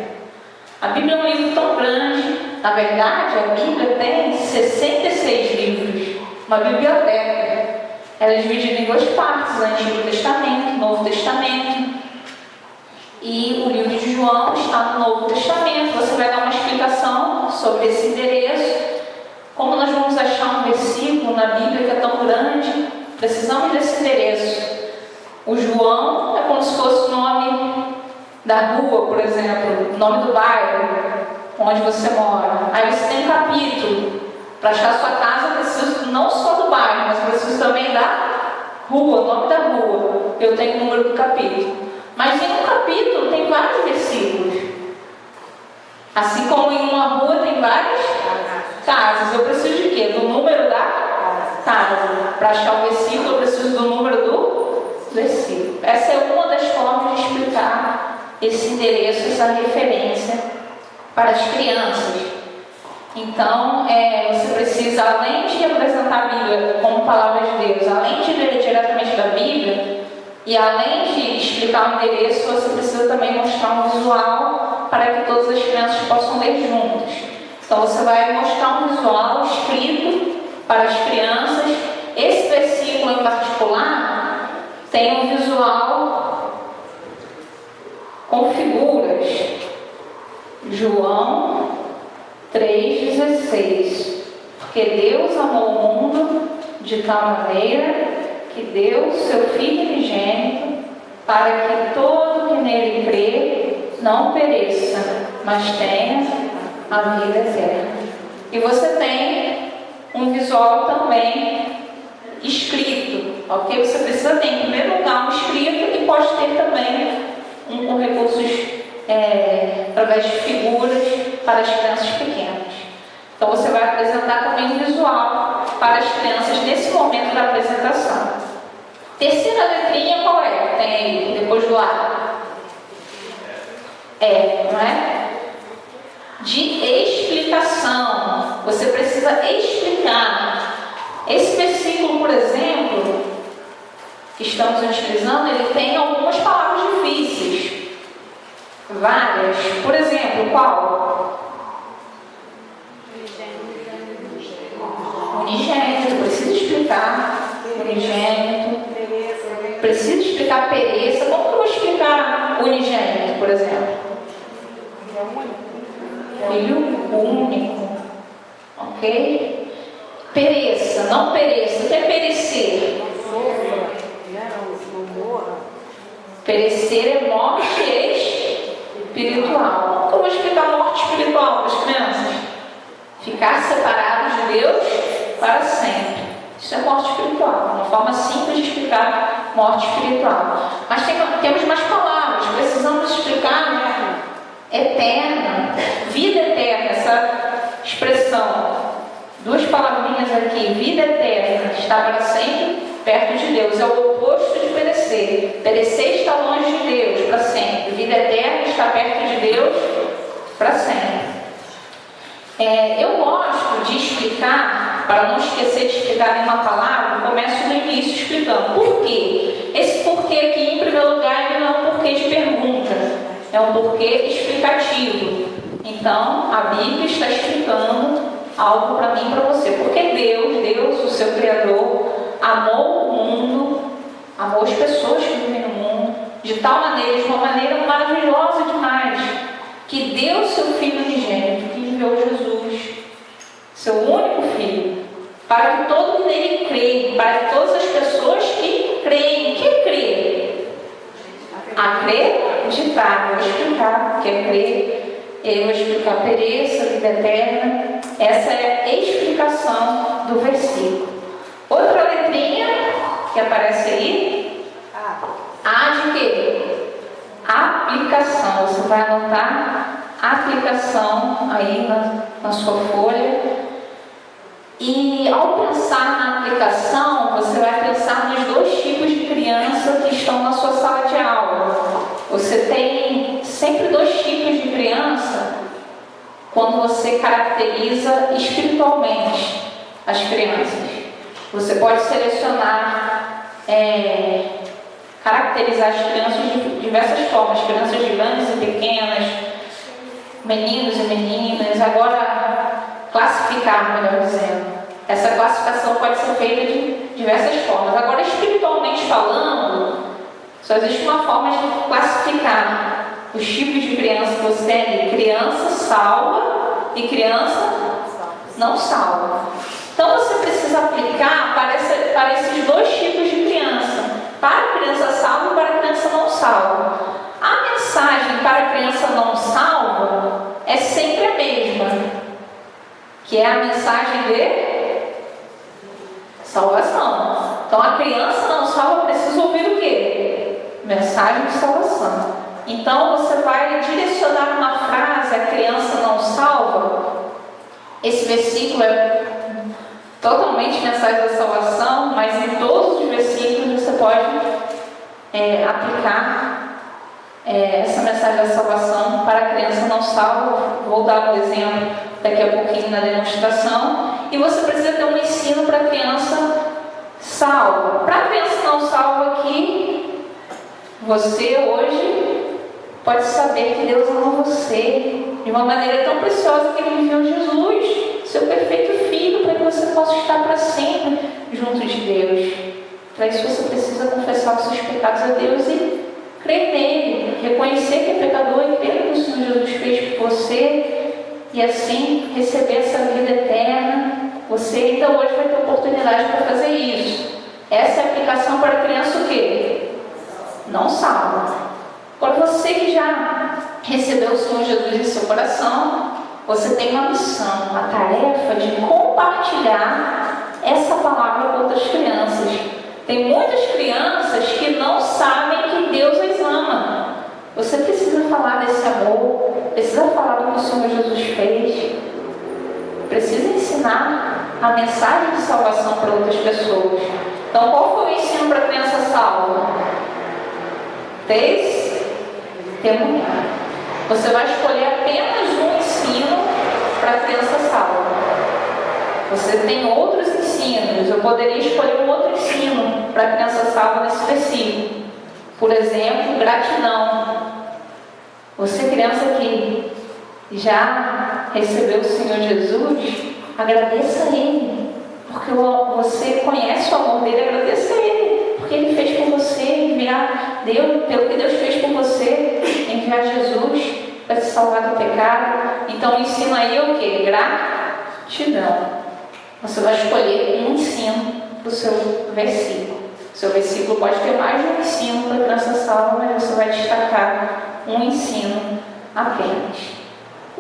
[SPEAKER 5] A Bíblia é um livro tão grande. Na verdade, a Bíblia tem 66 livros. Uma biblioteca. Ela é dividida em duas partes, o Antigo Testamento, o Novo Testamento. E o livro de João está no Novo Testamento. Você vai dar uma explicação sobre esse endereço. Como nós vamos achar um versículo na Bíblia que é tão grande, precisamos desse endereço. O João é como se fosse o nome da rua, por exemplo, o nome do bairro onde você mora. Aí você tem um capítulo. Para achar a sua casa, eu preciso não só do bairro, mas preciso também da rua, o nome da rua. Eu tenho o número do capítulo. Mas em um capítulo tem vários versículos. Assim como em uma rua tem várias casas. Eu preciso de quê? Do número da casa. Para achar o versículo, eu preciso do número do versículo. Essa é uma das formas de explicar esse endereço, essa referência para as crianças. Então, você precisa, além de apresentar a Bíblia como palavra de Deus, além de ler diretamente da Bíblia, e além de explicar o endereço, você precisa também mostrar um visual para que todas as crianças possam ler juntas. Então, você vai mostrar um visual escrito para as crianças. Esse versículo em particular tem um visual com figuras. João 3,16. Porque Deus amou o mundo de tal maneira que deu seu Filho unigênito, para que todo que nele crê não pereça, mas tenha a vida eterna. E você tem um visual também escrito, ok? Você precisa ter, em primeiro lugar, um escrito e pode ter também com recursos através de figuras para as crianças pequenas. Então você vai apresentar também um visual para as crianças nesse momento da apresentação. Terceira letrinha qual é? Tem aí, depois do A. não é? De explicação. Você precisa explicar. Esse versículo, por exemplo, que estamos utilizando, ele tem algumas palavras difíceis. Várias. Por exemplo, qual? Unigênito. Precisa explicar. Unigênito. Preciso explicar pereça. Como que eu vou explicar unigênito, por exemplo? Filho único. Ok? Pereça, não pereça. O que é perecer? Perecer é morte espiritual. Como que eu vou explicar morte espiritual para as crianças? Ficar separados de Deus para sempre. Isso é morte espiritual. Uma forma simples de explicar morte espiritual. Mas temos mais palavras. Precisamos explicar eterna, vida eterna. Essa expressão, duas palavrinhas aqui. Vida eterna, está para sempre perto de Deus. É o oposto de perecer. Perecer está longe de Deus para sempre. Vida eterna está perto de Deus para sempre. Eu gosto de explicar, para não esquecer de explicar nenhuma palavra, eu começo no início explicando. Por quê? Esse porquê aqui, em primeiro lugar, ele não é um porquê de pergunta, é um porquê explicativo. Então, a Bíblia está explicando algo para mim e para você. Porque Deus, o seu Criador, amou o mundo, amou as pessoas que vivem no mundo, de tal maneira, de uma maneira maravilhosa demais, que deu seu Filho unigênito, que enviou Jesus, seu único Filho, para que todo mundo nele creia, para que todas as pessoas que creem. O que é crer? Acreditar. Eu vou explicar o que é crer. Eu vou explicar pereça, vida eterna. Essa é a explicação do versículo. Outra letrinha que aparece aí. A de quê? Aplicação. Você vai anotar aplicação aí na sua folha. E ao pensar na aplicação, você vai pensar nos dois tipos de criança que estão na sua sala de aula. Você tem sempre dois tipos de criança quando você caracteriza espiritualmente as crianças. Você pode selecionar, caracterizar as crianças de diversas formas, crianças grandes e pequenas, meninos e meninas. Agora, classificar, melhor dizendo. Essa classificação pode ser feita de diversas formas. Agora, espiritualmente falando, só existe uma forma de classificar os tipos de criança que você tem ali. Criança salva e criança não salva. Então, você precisa aplicar para esses dois tipos de criança. Para a criança salva e para a criança não salva. A mensagem para a criança não salva é sempre a mesma, que é a mensagem de salvação. Então, a criança não salva precisa ouvir o quê? Mensagem de salvação. Então, você vai direcionar uma frase, a criança não salva. Esse versículo é totalmente mensagem da salvação, mas em todos os versículos você pode aplicar essa mensagem da salvação para a criança não salva. Vou dar um exemplo daqui a pouquinho na demonstração. E você precisa ter um ensino para a criança salva. Para a criança não salva aqui, você hoje pode saber que Deus ama você de uma maneira tão preciosa que Ele enviou Jesus, seu perfeito Filho, para que você possa estar para sempre junto de Deus. Para isso você precisa confessar os seus pecados a Deus e crer nele, reconhecer que é pecador e crer que o Senhor Jesus fez por você, e assim receber essa vida eterna. Você ainda hoje vai ter oportunidade para fazer isso. Essa é a aplicação para a criança o quê? Não salva. Agora, você que já recebeu o Senhor Jesus em seu coração, você tem uma missão, uma tarefa de compartilhar essa palavra com outras crianças. Tem muitas crianças que não sabem que Deus as ama. Você precisa falar desse amor, precisa falar do que o Senhor Jesus fez, precisa ensinar a mensagem de salvação para outras pessoas. Então, qual foi o ensino para a criança salva? Testemunhar. Você vai escolher apenas um ensino para a criança salva. Você tem outros ensinos. Eu poderia escolher um outro ensino para a criança salva nesse versículo. Por exemplo, gratidão. Você, criança que já recebeu o Senhor Jesus, agradeça a Ele. Porque você conhece o amor dele, agradeça a Ele. Porque Ele fez por você, pelo que Deus fez por você, enviar Jesus para te salvar do pecado. Então o ensino aí é o quê? Gratidão. Você vai escolher um ensino para o seu versículo. Seu versículo pode ter mais de um ensino para a criança salva, mas você vai destacar um ensino apenas.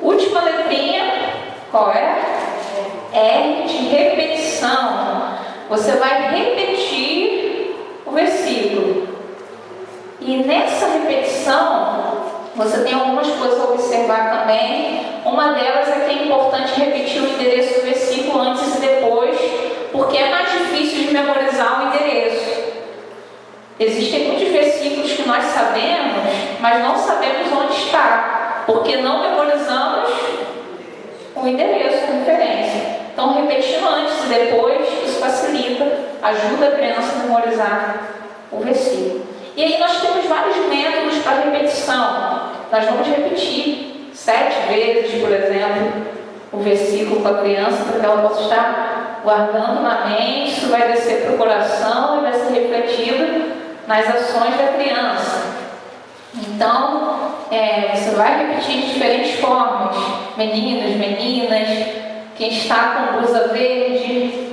[SPEAKER 5] Última letrinha, qual é? R de repetição. Você vai repetir o versículo. E nessa repetição, você tem algumas coisas a observar também. Uma delas é que é importante repetir o endereço do versículo antes e depois, porque é mais difícil de memorizar o endereço. Existem muitos versículos que nós sabemos, mas não sabemos onde está, porque não memorizamos o endereço, a referência. Então, repetindo antes e depois, isso facilita, ajuda a criança a memorizar o versículo. E aí nós temos vários métodos para repetição. Nós vamos repetir 7 vezes, por exemplo, o versículo com a criança, para que ela possa estar guardando na mente, isso vai descer para o coração e vai ser refletido nas ações da criança. Então, você vai repetir de diferentes formas. Meninos, meninas, quem está com blusa verde,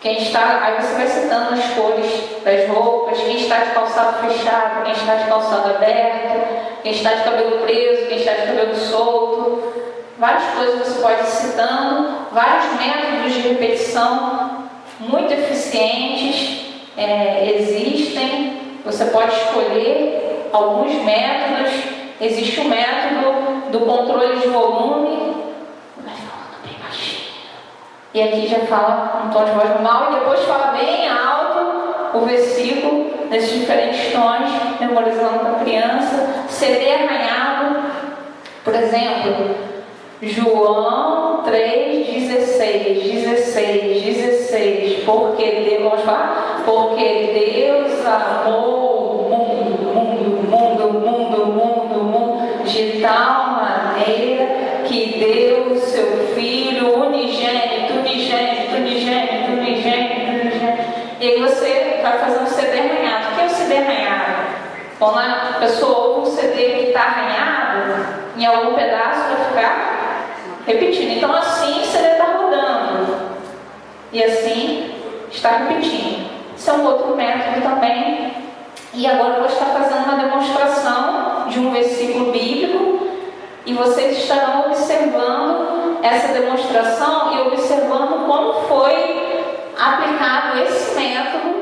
[SPEAKER 5] aí você vai citando as cores das roupas, quem está de calçado fechado, quem está de calçado aberto, quem está de cabelo preso, quem está de cabelo solto. Várias coisas você pode ir citando, vários métodos de repetição muito eficientes existem. Você pode escolher alguns métodos. Existe o método do controle de volume. Vai falando bem baixinho. E aqui já fala um tom de voz normal e depois fala bem alto o versículo nesses diferentes tons, memorizando com a criança. CD arranhado, por exemplo, João 3,16. Porque Deus, vamos falar? Porque Deus amou o mundo de tal maneira que deu o seu Filho unigênito. E aí você vai fazer um CD arranhado. O que é o CD arranhado? Quando a pessoa ouve um CD que está arranhado, em algum pedaço vai ficar repetindo. Então assim o CD está rodando. E assim está repetindo. Esse é um outro método também. E agora eu vou estar fazendo uma demonstração de um versículo bíblico. E vocês estarão observando essa demonstração e observando como foi aplicado esse método